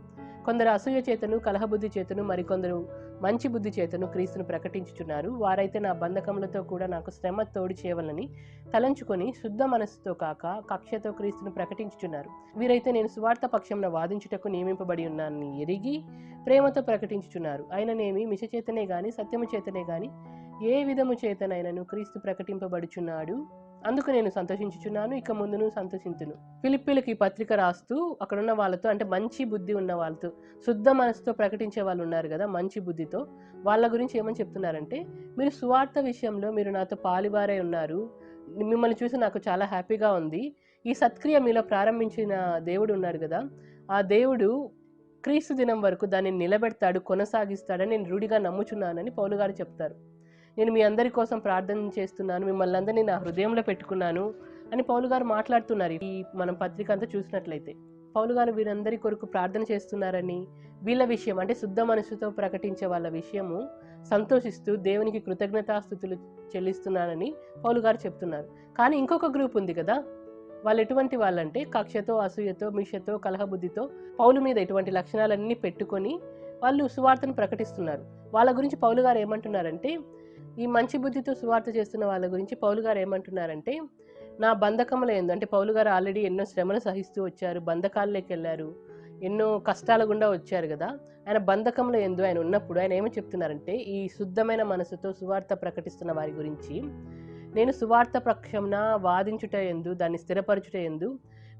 కొందరు అసూయ చేతను కలహబుద్ధి చేతను మరికొందరు మంచి బుద్ధి చేతను క్రీస్తును ప్రకటించుచున్నారు. వారైతే నా బంధకములతో కూడా నాకు శ్రమ తోడు చేయవలని తలంచుకొని శుద్ధ మనస్సుతో కాక కక్షతో క్రీస్తును ప్రకటించుచున్నారు. వీరైతే నేను సువార్త పక్షంన వాదించుటకు నియమింపబడి ఉన్నానని ఎరిగి ప్రేమతో ప్రకటించుచున్నారు. ఆయననేమి మిష చేతనే గాని సత్యము చేతనే గాని ఏ విధము చేతనైనను క్రీస్తు ప్రకటింపబడుచున్నాడు. అందుకు నేను సంతోషించుచున్నాను, ఇక ముందును సంతోషించును. ఫిలిప్పీలకు ఈ పత్రిక రాస్తూ అక్కడున్న వాళ్ళతో, అంటే మంచి బుద్ధి ఉన్న వాళ్ళతో, శుద్ధ మనసుతో ప్రకటించే వాళ్ళు ఉన్నారు కదా, మంచి బుద్ధితో, వాళ్ళ గురించి ఏమని చెప్తున్నారంటే, మీరు సువార్త విషయంలో మీరు నాతో పాలువారై ఉన్నారు, మిమ్మల్ని చూసి నాకు చాలా హ్యాపీగా ఉంది. ఈ సత్క్రియ మీలో ప్రారంభించిన దేవుడు ఉన్నారు కదా, ఆ దేవుడు క్రీస్తు దినం వరకు దాన్ని నిలబెడతాడు, కొనసాగిస్తాడని నేను రూఢిగా నమ్ముచున్నానని పౌలు గారు చెప్తారు. నేను మీ అందరి కోసం ప్రార్థన చేస్తున్నాను, మిమ్మల్ని అందరినీ నా హృదయంలో పెట్టుకున్నాను అని పౌలు గారు మాట్లాడుతున్నారు. ఈ మనం పత్రిక అంతా చూసినట్లయితే పౌలు గారు వీరందరి కొరకు ప్రార్థన చేస్తున్నారని, వీళ్ళ విషయం అంటే శుద్ధ మనసుతో ప్రకటించే వాళ్ళ విషయము సంతోషిస్తూ దేవునికి కృతజ్ఞతాస్తుతులు చెల్లిస్తున్నానని పౌలు గారు చెప్తున్నారు. కానీ ఇంకొక గ్రూప్ ఉంది కదా, వాళ్ళు ఎటువంటి వాళ్ళంటే కక్షతో అసూయతో మిషతో కలహబుద్ధితో పౌలు మీద ఇటువంటి లక్షణాలన్నీ పెట్టుకొని వాళ్ళు సువార్తను ప్రకటిస్తున్నారు. వాళ్ళ గురించి పౌలు గారు ఏమంటున్నారంటే, ఈ మంచి బుద్ధితో సువార్త చేస్తున్న వాళ్ళ గురించి పౌలు గారు ఏమంటున్నారంటే, నా బంధకముల యందు, అంటే పౌలు గారు ఆల్రెడీ ఎన్నో శ్రమలు సహిస్తూ వచ్చారు, బంధకాల్లోకి వెళ్ళారు, ఎన్నో కష్టాల గుండా వచ్చారు కదా, ఆయన బంధకముల యందు ఆయన ఉన్నప్పుడు ఆయన ఏమని చెప్తున్నారంటే, ఈ శుద్ధమైన మనసుతో సువార్త ప్రకటిస్తున్న వారి గురించి, నేను సువార్త పక్షంన వాదించుట యందు దాన్ని స్థిరపరచుట యందు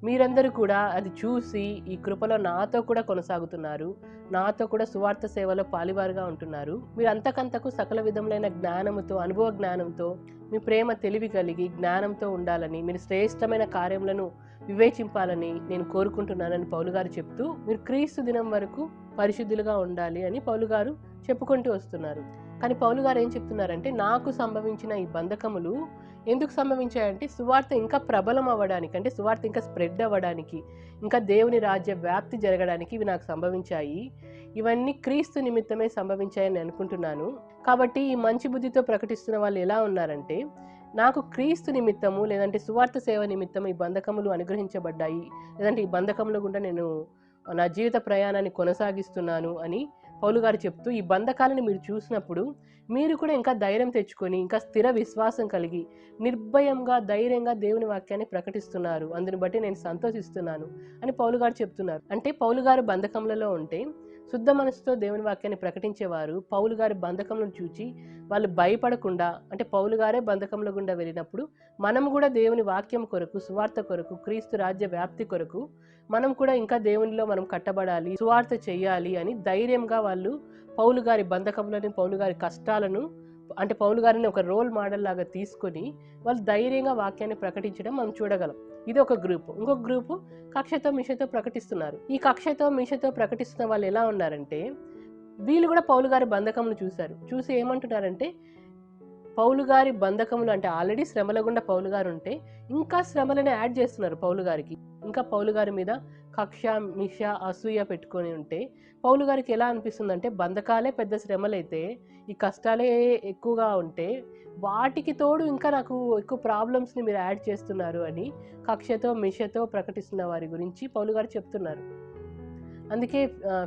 మీరందరూ కూడా అది చూసి ఈ కృపలో నాతో కూడా కొనసాగుతున్నారు, నాతో కూడా సువార్త సేవలో పాలివారుగా ఉంటున్నారు. మీరు అంతకంతకు సకల విధములైన జ్ఞానముతో, అనుభవ జ్ఞానంతో, మీ ప్రేమ తెలివి కలిగి జ్ఞానంతో ఉండాలని, మీరు శ్రేష్టమైన కార్యములను వివేచింపాలని నేను కోరుకుంటున్నానని పౌలు గారు చెప్తూ, మీరు క్రీస్తు దినం వరకు పరిశుద్ధులుగా ఉండాలి అని పౌలు గారు చెప్పుకుంటూ వస్తున్నారు. కానీ పౌలు గారు ఏం చెప్తున్నారంటే, నాకు సంభవించిన ఈ బంధకములు ఎందుకు సంభవించాయంటే సువార్త ఇంకా ప్రబలం అవ్వడానికి, అంటే సువార్త ఇంకా స్ప్రెడ్ అవ్వడానికి, ఇంకా దేవుని రాజ్య వ్యాప్తి జరగడానికి ఇవి నాకు సంభవించాయి. ఇవన్నీ క్రీస్తు నిమిత్తమే సంభవించాయని అనుకుంటున్నాను. కాబట్టి ఈ మంచి బుద్ధితో ప్రకటిస్తున్న వాళ్ళు ఎలా ఉన్నారంటే, నాకు క్రీస్తు నిమిత్తము లేదంటే సువార్త సేవ నిమిత్తం ఈ బంధకములు అనుగ్రహించబడ్డాయి, లేదంటే ఈ బంధకముల గుండా నేను నా జీవిత ప్రయాణాన్ని కొనసాగిస్తున్నాను అని పౌలు గారు చెప్తూ, ఈ బంధకాలను మీరు చూసినప్పుడు మీరు కూడా ఇంకా ధైర్యం తెచ్చుకొని, ఇంకా స్థిర విశ్వాసం కలిగి నిర్భయంగా ధైర్యంగా దేవుని వాక్యాన్ని ప్రకటిస్తున్నారు, అందుని బట్టి నేను సంతోషిస్తున్నాను అని పౌలు గారు చెప్తున్నారు. అంటే పౌలు గారు బంధకములలో ఉంటే శుద్ధ మనసుతో దేవుని వాక్యాన్ని ప్రకటించేవారు పౌలు గారి బంధకములను చూచి వాళ్ళు భయపడకుండా, అంటే పౌలు గారే బంధకముల గుండా వెళ్ళినప్పుడు మనం కూడా దేవుని వాక్యం కొరకు, సువార్త కొరకు, క్రీస్తు రాజ్య వ్యాప్తి కొరకు మనం కూడా ఇంకా దేవునిలో మనం కట్టబడాలి, సువార్త చెయ్యాలి అని ధైర్యంగా వాళ్ళు పౌలు గారి బంధకములను, పౌలు గారి కష్టాలను, అంటే పౌలు గారిని ఒక రోల్ మోడల్ లాగా తీసుకొని వాళ్ళు ధైర్యంగా వాక్యాన్ని ప్రకటించడం మనం చూడగలం. ఇది ఒక గ్రూపు. ఇంకొక గ్రూపు కక్షతో మిషతో ప్రకటిస్తున్నారు. ఈ కక్షతో మిషతో ప్రకటిస్తున్న వాళ్ళు ఎలా ఉన్నారంటే, వీళ్ళు కూడా పౌలు గారి బంధకములు చూసి ఏమంటున్నారంటే, పౌలు గారి బంధకములు అంటే ఆల్రెడీ శ్రమల గుండా పౌలు గారు ఉంటే ఇంకా శ్రమలను యాడ్ చేస్తున్నారు పౌలు గారికి. ఇంకా పౌలు గారి మీద కక్ష మిష అసూయ పెట్టుకొని ఉంటే పౌలు గారికి ఎలా అనిపిస్తుందంటే, బంధకాలే పెద్ద శ్రమలైతే ఈ కష్టాలే ఎక్కువగా ఉంటే వాటికి తోడు ఇంకా నాకు ఎక్కువ ప్రాబ్లమ్స్ని మీరు యాడ్ చేస్తున్నారు అని కక్షతో మిషతో ప్రకటిస్తున్న వారి గురించి పౌలు గారు చెప్తున్నారు. అందుకే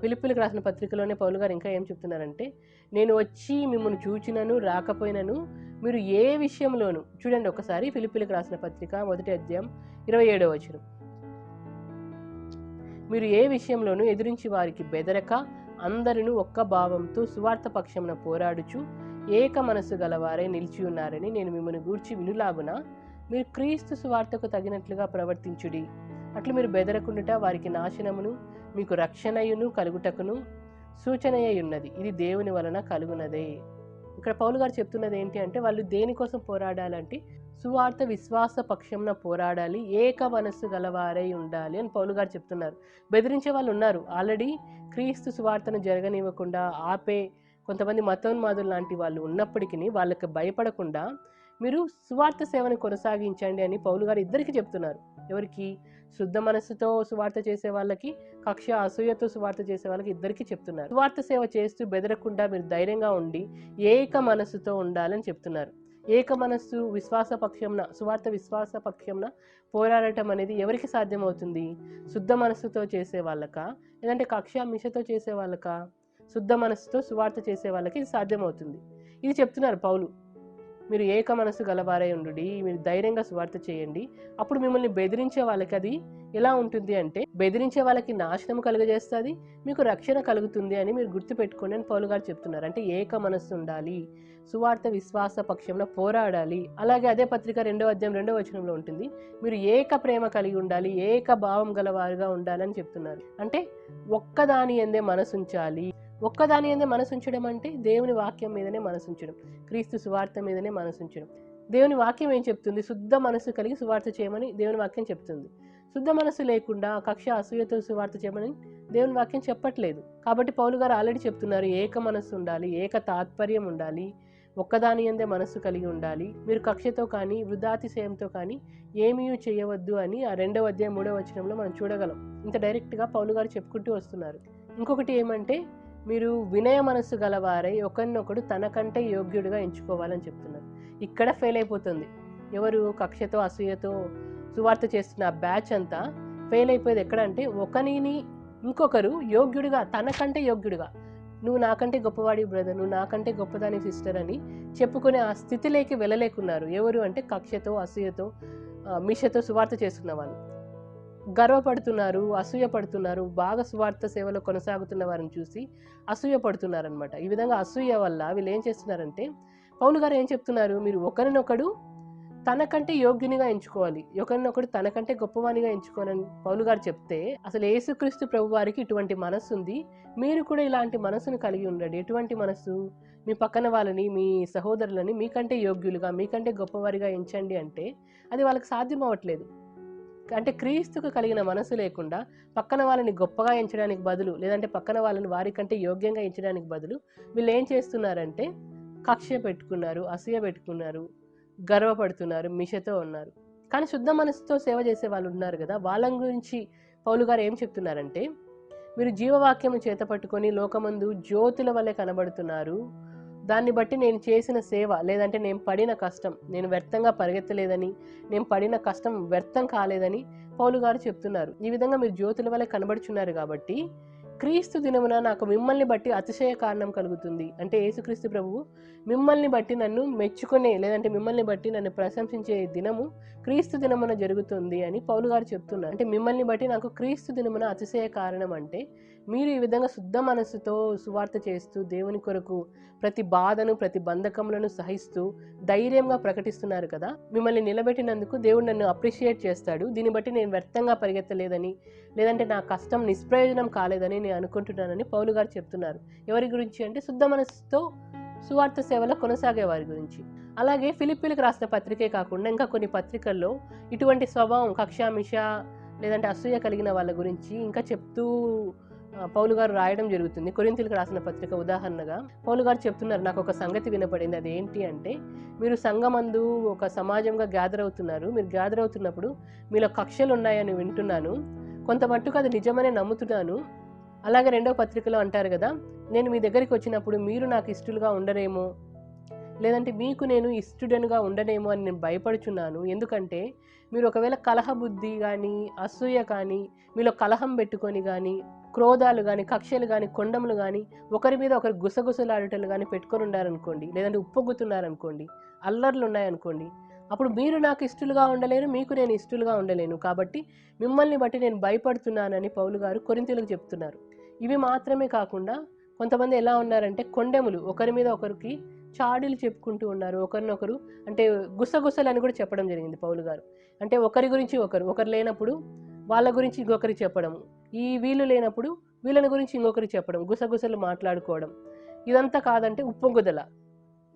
ఫిలిప్పీలకు రాసిన పత్రికలోనే పౌలు గారు ఇంకా ఏం చెప్తున్నారంటే, నేను వచ్చి మిమ్మల్ని చూచినను రాకపోయినను మీరు ఏ విషయంలోనూ, చూడండి ఒకసారి ఫిలిప్పీలకు రాసిన పత్రిక 1వ అధ్యాయం 27వ వచనం, మీరు ఏ విషయంలోనూ ఎదురించి వారికి బెదరక అందరినూ ఒక్క భావంతో సువార్త పక్షమున పోరాడుచు ఏక మనసు గలవారే నిలిచి ఉన్నారని నేను మిమ్మల్ని గూర్చి వినులాగున మీరు క్రీస్తు సువార్తకు తగినట్లుగా ప్రవర్తించుడి. అట్లు మీరు బెదరకుండుట వారికి నాశనమును మీకు రక్షణయును కలుగుటకును సూచనయ్యున్నది, ఇది దేవుని వలన కలుగునదే. ఇక్కడ పౌలు గారు చెప్తున్నది ఏంటి అంటే, వాళ్ళు దేనికోసం పోరాడాలంటే సువార్త విశ్వాస పక్షంన పోరాడాలి, ఏక మనస్సు గలవారై ఉండాలి అని పౌలు గారు చెప్తున్నారు. బెదిరించే వాళ్ళు ఉన్నారు, ఆల్రెడీ క్రీస్తు సువార్తను జరగనివ్వకుండా ఆపే కొంతమంది మతోన్మాదులు లాంటి వాళ్ళు ఉన్నప్పటికీ వాళ్ళకి భయపడకుండా మీరు సువార్త సేవను కొనసాగించండి అని పౌలు గారు ఇద్దరికి చెప్తున్నారు. ఎవరికి? శుద్ధ మనస్సుతో సువార్త చేసే వాళ్ళకి, కక్ష అసూయతో సువార్త చేసే వాళ్ళకి ఇద్దరికి చెప్తున్నారు. సువార్త సేవ చేస్తూ బెదరకుండా మీరు ధైర్యంగా ఉండి ఏక మనస్సుతో ఉండాలని చెప్తున్నారు. ఏక మనస్సు విశ్వాస పక్షంన, సువార్త విశ్వాస పక్షంన పోరాడటం అనేది ఎవరికి సాధ్యమవుతుంది? శుద్ధ మనస్సుతో చేసే వాళ్ళకా, లేదంటే కక్ష మిషతో చేసే వాళ్ళకా? శుద్ధ మనస్సుతో సువార్త చేసే వాళ్ళకి ఇది సాధ్యమవుతుంది. ఇది చెప్తున్నారు పౌలు. మీరు ఏక మనస్సు గలవారై ఉండు, మీరు ధైర్యంగా సువార్త చేయండి. అప్పుడు మిమ్మల్ని బెదిరించే వాళ్ళకి అది ఎలా ఉంటుంది అంటే, బెదిరించే వాళ్ళకి నాశనం కలుగజేస్తుంది, మీకు రక్షణ కలుగుతుంది అని మీరు గుర్తుపెట్టుకోండి అని పౌలు గారు చెప్తున్నారు. అంటే ఏక మనస్సు ఉండాలి, సువార్త విశ్వాస పక్షంలో పోరాడాలి. అలాగే అదే పత్రిక 2వ అధ్యాయం 2వ వచనంలో ఉంటుంది, మీరు ఏక ప్రేమ కలిగి ఉండాలి, ఏక భావం గలవారుగా ఉండాలని చెప్తున్నారు. అంటే ఒక్కదాని యందే మనసుంచాలి. ఒక్కదాని యందే మనసుంచడం అంటే దేవుని వాక్యం మీదనే మనసుంచడం, క్రీస్తు సువార్త మీదనే మనసుంచడం. దేవుని వాక్యం ఏం చెప్తుంది? శుద్ధ మనసు కలిగి సువార్త చేయమని దేవుని వాక్యం చెప్తుంది. శుద్ధ మనసు లేకుండా కక్ష అసూయతో సువార్త చేయమని దేవుని వాక్యం చెప్పట్లేదు. కాబట్టి పౌలు గారు ఆల్రెడీ చెప్తున్నారు, ఏక మనస్సు ఉండాలి, ఏక తాత్పర్యం ఉండాలి, ఒక్కదాని యందే మనస్సు కలిగి ఉండాలి, మీరు కక్షతో కానీ వృధాతిశయంతో కానీ ఏమీ చేయవద్దు అని ఆ 2వ అధ్యాయం 3వ వచనంలో మనం చూడగలం. ఇంత డైరెక్ట్గా పౌలు గారు చెప్పుకుంటూ వస్తున్నారు. ఇంకొకటి ఏమంటే, మీరు వినయ మనస్సు గలవారై ఒకరినొకడు తనకంటే యోగ్యుడిగా ఎంచుకోవాలని చెప్తున్నారు. ఇక్కడ ఫెయిల్ అయిపోతుంది. ఎవరు? కక్షతో అసూయతో సువార్త చేస్తున్న ఆ బ్యాచ్ అంతా ఫెయిల్ అయిపోయేది ఎక్కడ అంటే, ఒకరిని ఇంకొకరు యోగ్యుడిగా, తనకంటే యోగ్యుడిగా, నువ్వు నాకంటే గొప్పవాడి బ్రదర్, నువ్వు నాకంటే గొప్పదాని సిస్టర్ అని చెప్పుకునే ఆ స్థితిలోకి వెళ్ళలేకున్నారు. ఎవరు అంటే కక్షతో అసూయతో మిషతో సువార్త చేస్తున్న వాళ్ళు గర్వపడుతున్నారు, అసూయ పడుతున్నారు. బాగా సువార్త సేవలో కొనసాగుతున్న వారిని చూసి అసూయ పడుతున్నారు అనమాట. ఈ విధంగా అసూయ వల్ల వీళ్ళు ఏం చేస్తున్నారంటే, పౌలు గారు ఏం చెప్తున్నారు? మీరు ఒకరినొకడు తనకంటే యోగ్యునిగా ఎంచుకోవాలి, ఒకరినొకడు తనకంటే గొప్పవానిగా ఎంచుకోవాలని పౌలు గారు చెప్తే, అసలు యేసుక్రీస్తు ప్రభు వారికి ఇటువంటి మనస్సు ఉంది, మీరు కూడా ఇలాంటి మనస్సును కలిగి ఉండండి. ఎటువంటి మనస్సు? మీ పక్కన వాళ్ళని, మీ సహోదరులని మీకంటే యోగ్యులుగా, మీకంటే గొప్పవారిగా ఎంచండి అంటే అది వాళ్ళకి సాధ్యం అవ్వట్లేదు. అంటే క్రీస్తుకు కలిగిన మనసు లేకుండా పక్కన వాళ్ళని గొప్పగా ఎంచడానికి బదులు, లేదంటే పక్కన వాళ్ళని వారికంటే యోగ్యంగా ఎంచడానికి బదులు వీళ్ళు ఏం చేస్తున్నారంటే కక్ష పెట్టుకున్నారు, అసూయ పెట్టుకున్నారు, గర్వపడుతున్నారు, మిషతో ఉన్నారు. కానీ శుద్ధ మనసుతో సేవ చేసే వాళ్ళు ఉన్నారు కదా, వాళ్ళ గురించి పౌలు గారు ఏం చెప్తున్నారంటే, మీరు జీవవాక్యం చేత పట్టుకొని లోకమందు జ్యోతుల వల్లే కనబడుతున్నారు, దాన్ని బట్టి నేను చేసిన సేవ, లేదంటే నేను పడిన కష్టం, నేను వ్యర్థంగా పరిగెత్తలేదని, నేను పడిన కష్టం వ్యర్థం కాలేదని పౌలు గారు చెప్తున్నారు. ఈ విధంగా మీరు జ్యోతుల వల్లే కనబడుచున్నారు కాబట్టి క్రీస్తు దినమున నాకు మిమ్మల్ని బట్టి అతిశయ కారణం కలుగుతుంది. అంటే యేసుక్రీస్తు ప్రభువు మిమ్మల్ని బట్టి నన్ను మెచ్చుకునే, లేదంటే మిమ్మల్ని బట్టి నన్ను ప్రశంసించే దినము క్రీస్తు దినమున జరుగుతుంది అని పౌలు గారు చెప్తున్నారు. అంటే మిమ్మల్ని బట్టి నాకు క్రీస్తు దినమున అతిశయ కారణం అంటే, మీరు ఈ విధంగా శుద్ధ మనస్సుతో సువార్త చేస్తూ దేవుని కొరకు ప్రతి బాధను, ప్రతి బంధకములను సహిస్తూ ధైర్యంగా ప్రకటిస్తున్నారు కదా, మిమ్మల్ని నిలబెట్టినందుకు దేవుడు నన్ను అప్రిషియేట్ చేస్తాడు. దీన్ని బట్టి నేను వ్యర్థంగా పరిగెత్తలేదని, లేదంటే నా కష్టం నిష్ప్రయోజనం కాలేదని నేను అనుకుంటున్నానని పౌలు గారు చెప్తున్నారు. ఎవరి గురించి అంటే, శుద్ధ మనస్సుతో సువార్త సేవలో కొనసాగే వారి గురించి. అలాగే ఫిలిప్పీలకు రాసిన పత్రికే కాకుండా ఇంకా కొన్ని పత్రికల్లో ఇటువంటి స్వభావం, కక్షామిష లేదంటే అసూయ కలిగిన వాళ్ళ గురించి ఇంకా చెప్తూ పౌలు గారు రాయడం జరుగుతుంది. కొరింథీయులకు రాసిన పత్రిక ఉదాహరణగా పౌలు గారు చెప్తున్నారు, నాకు ఒక సంగతి వినపడింది. అది ఏంటి అంటే, మీరు సంఘమందు ఒక సమాజంగా గ్యాదర్ అవుతున్నారు, మీరు గ్యాదర్ అవుతున్నప్పుడు మీలో కక్షలు ఉన్నాయని వింటున్నాను, కొంత మట్టుకు అది నిజమనే నమ్ముతున్నాను. అలాగే 2వ పత్రికలో అంటారు కదా, నేను మీ దగ్గరికి వచ్చినప్పుడు మీరు నాకు ఇష్టలుగా ఉండరేమో, లేదంటే మీకు నేను ఇష్టడనుగా ఉండనేమో అని నేను భయపడుచున్నాను. ఎందుకంటే మీరు ఒకవేళ కలహ బుద్ధి కానీ, అసూయ కానీ, మీలో కలహం పెట్టుకొని కానీ, క్రోధాలు కానీ, కక్షలు కానీ, కొండములు కానీ, ఒకరి మీద ఒకరు గుసగుసలాడటలు కానీ పెట్టుకొని ఉన్నారనుకోండి, లేదంటే ఉప్పొంగుతున్నారనుకోండి, అల్లర్లు ఉన్నాయనుకోండి, అప్పుడు మీరు నాకు ఇష్టలుగా ఉండలేరు, మీకు నేను ఇష్టలుగా ఉండలేను. కాబట్టి మిమ్మల్ని బట్టి నేను భయపడుతున్నానని పౌలు గారు కొరింథీయులకు చెప్తున్నారు. ఇవి మాత్రమే కాకుండా కొంతమంది ఎలా ఉన్నారంటే, కొండెములు, ఒకరి మీద ఒకరికి చాడీలు చెప్పుకుంటూ ఉన్నారు, ఒకరినొకరు అంటే గుసగుసలు అని కూడా చెప్పడం జరిగింది పౌలు గారు. అంటే ఒకరి గురించి ఒకరు లేనప్పుడు వాళ్ళ గురించి ఇంకొకరికి చెప్పడం, ఈ వీళ్ళు లేనప్పుడు వీళ్ళని గురించి ఇంకొకరికి చెప్పడం, గుసగుసలు మాట్లాడుకోవడం. ఇదంతా కాదంటే ఉప్పొంగుదల,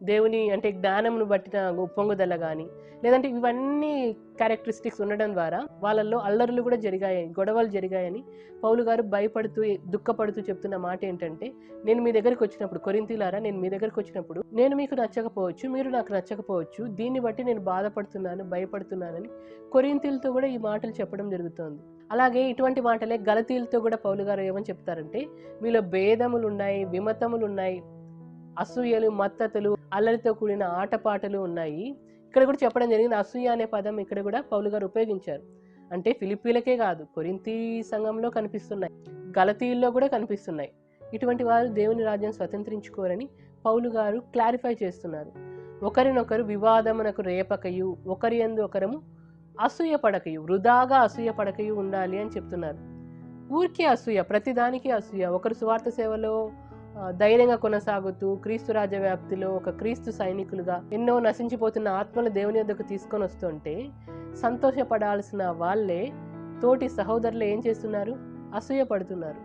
దేవుని అంటే జ్ఞానంను బట్టిన ఉప్పొంగుదల కానీ, లేదంటే ఇవన్నీ క్యారెక్టరిస్టిక్స్ ఉండడం ద్వారా వాళ్ళల్లో అల్లర్లు కూడా జరిగాయి, గొడవలు జరిగాయని పౌలు గారు భయపడుతూ దుఃఖపడుతూ చెప్తున్న మాట ఏంటంటే, నేను మీ దగ్గరికి వచ్చినప్పుడు, కొరింథీయులారా నేను మీ దగ్గరికి వచ్చినప్పుడు నేను మీకు నచ్చకపోవచ్చు, మీరు నాకు నచ్చకపోవచ్చు, దీన్ని బట్టి నేను బాధపడుతున్నాను, భయపడుతున్నానని కొరింథీయులతో కూడా ఈ మాటలు చెప్పడం జరుగుతోంది. అలాగే ఇటువంటి మాటలే గలతీయులతో కూడా పౌలు గారు ఏమని చెప్తారంటే, మీలో భేదములు ఉన్నాయి, విమతములు ఉన్నాయి, అసూయలు, మత్తతులు, అల్లరితో కూడిన ఆటపాటలు ఉన్నాయి. ఇక్కడ కూడా చెప్పడం జరిగింది. అసూయ అనే పదం ఇక్కడ కూడా పౌలు గారు ఉపయోగించారు. అంటే ఫిలిప్పీలకే కాదు, కొరింథీ సంఘంలో కనిపిస్తున్నాయి, గలతీయుల్లో కూడా కనిపిస్తున్నాయి. ఇటువంటి వారు దేవుని రాజ్యం స్వతంత్రించుకోరని పౌలు గారు క్లారిఫై చేస్తున్నారు. ఒకరినొకరు వివాదమునకు రేపకయు, ఒకరి యందు ఒకరము అసూయ పడకయు, వృధాగా అసూయ పడకయు ఉండాలి అని చెప్తున్నారు. ఊరికే అసూయ, ప్రతిదానికి అసూయ. ఒకరు సువార్త సేవలో ధైర్యంగా కొనసాగుతూ క్రీస్తు రాజ్య వ్యాప్తిలో ఒక క్రీస్తు సైనికులుగా ఎన్నో నశించిపోతున్న ఆత్మలు దేవుని యొద్దకు తీసుకొని వస్తుంటే సంతోషపడాల్సిన వాళ్ళే తోటి సహోదరులు ఏం చేస్తున్నారు? అసూయ పడుతున్నారు,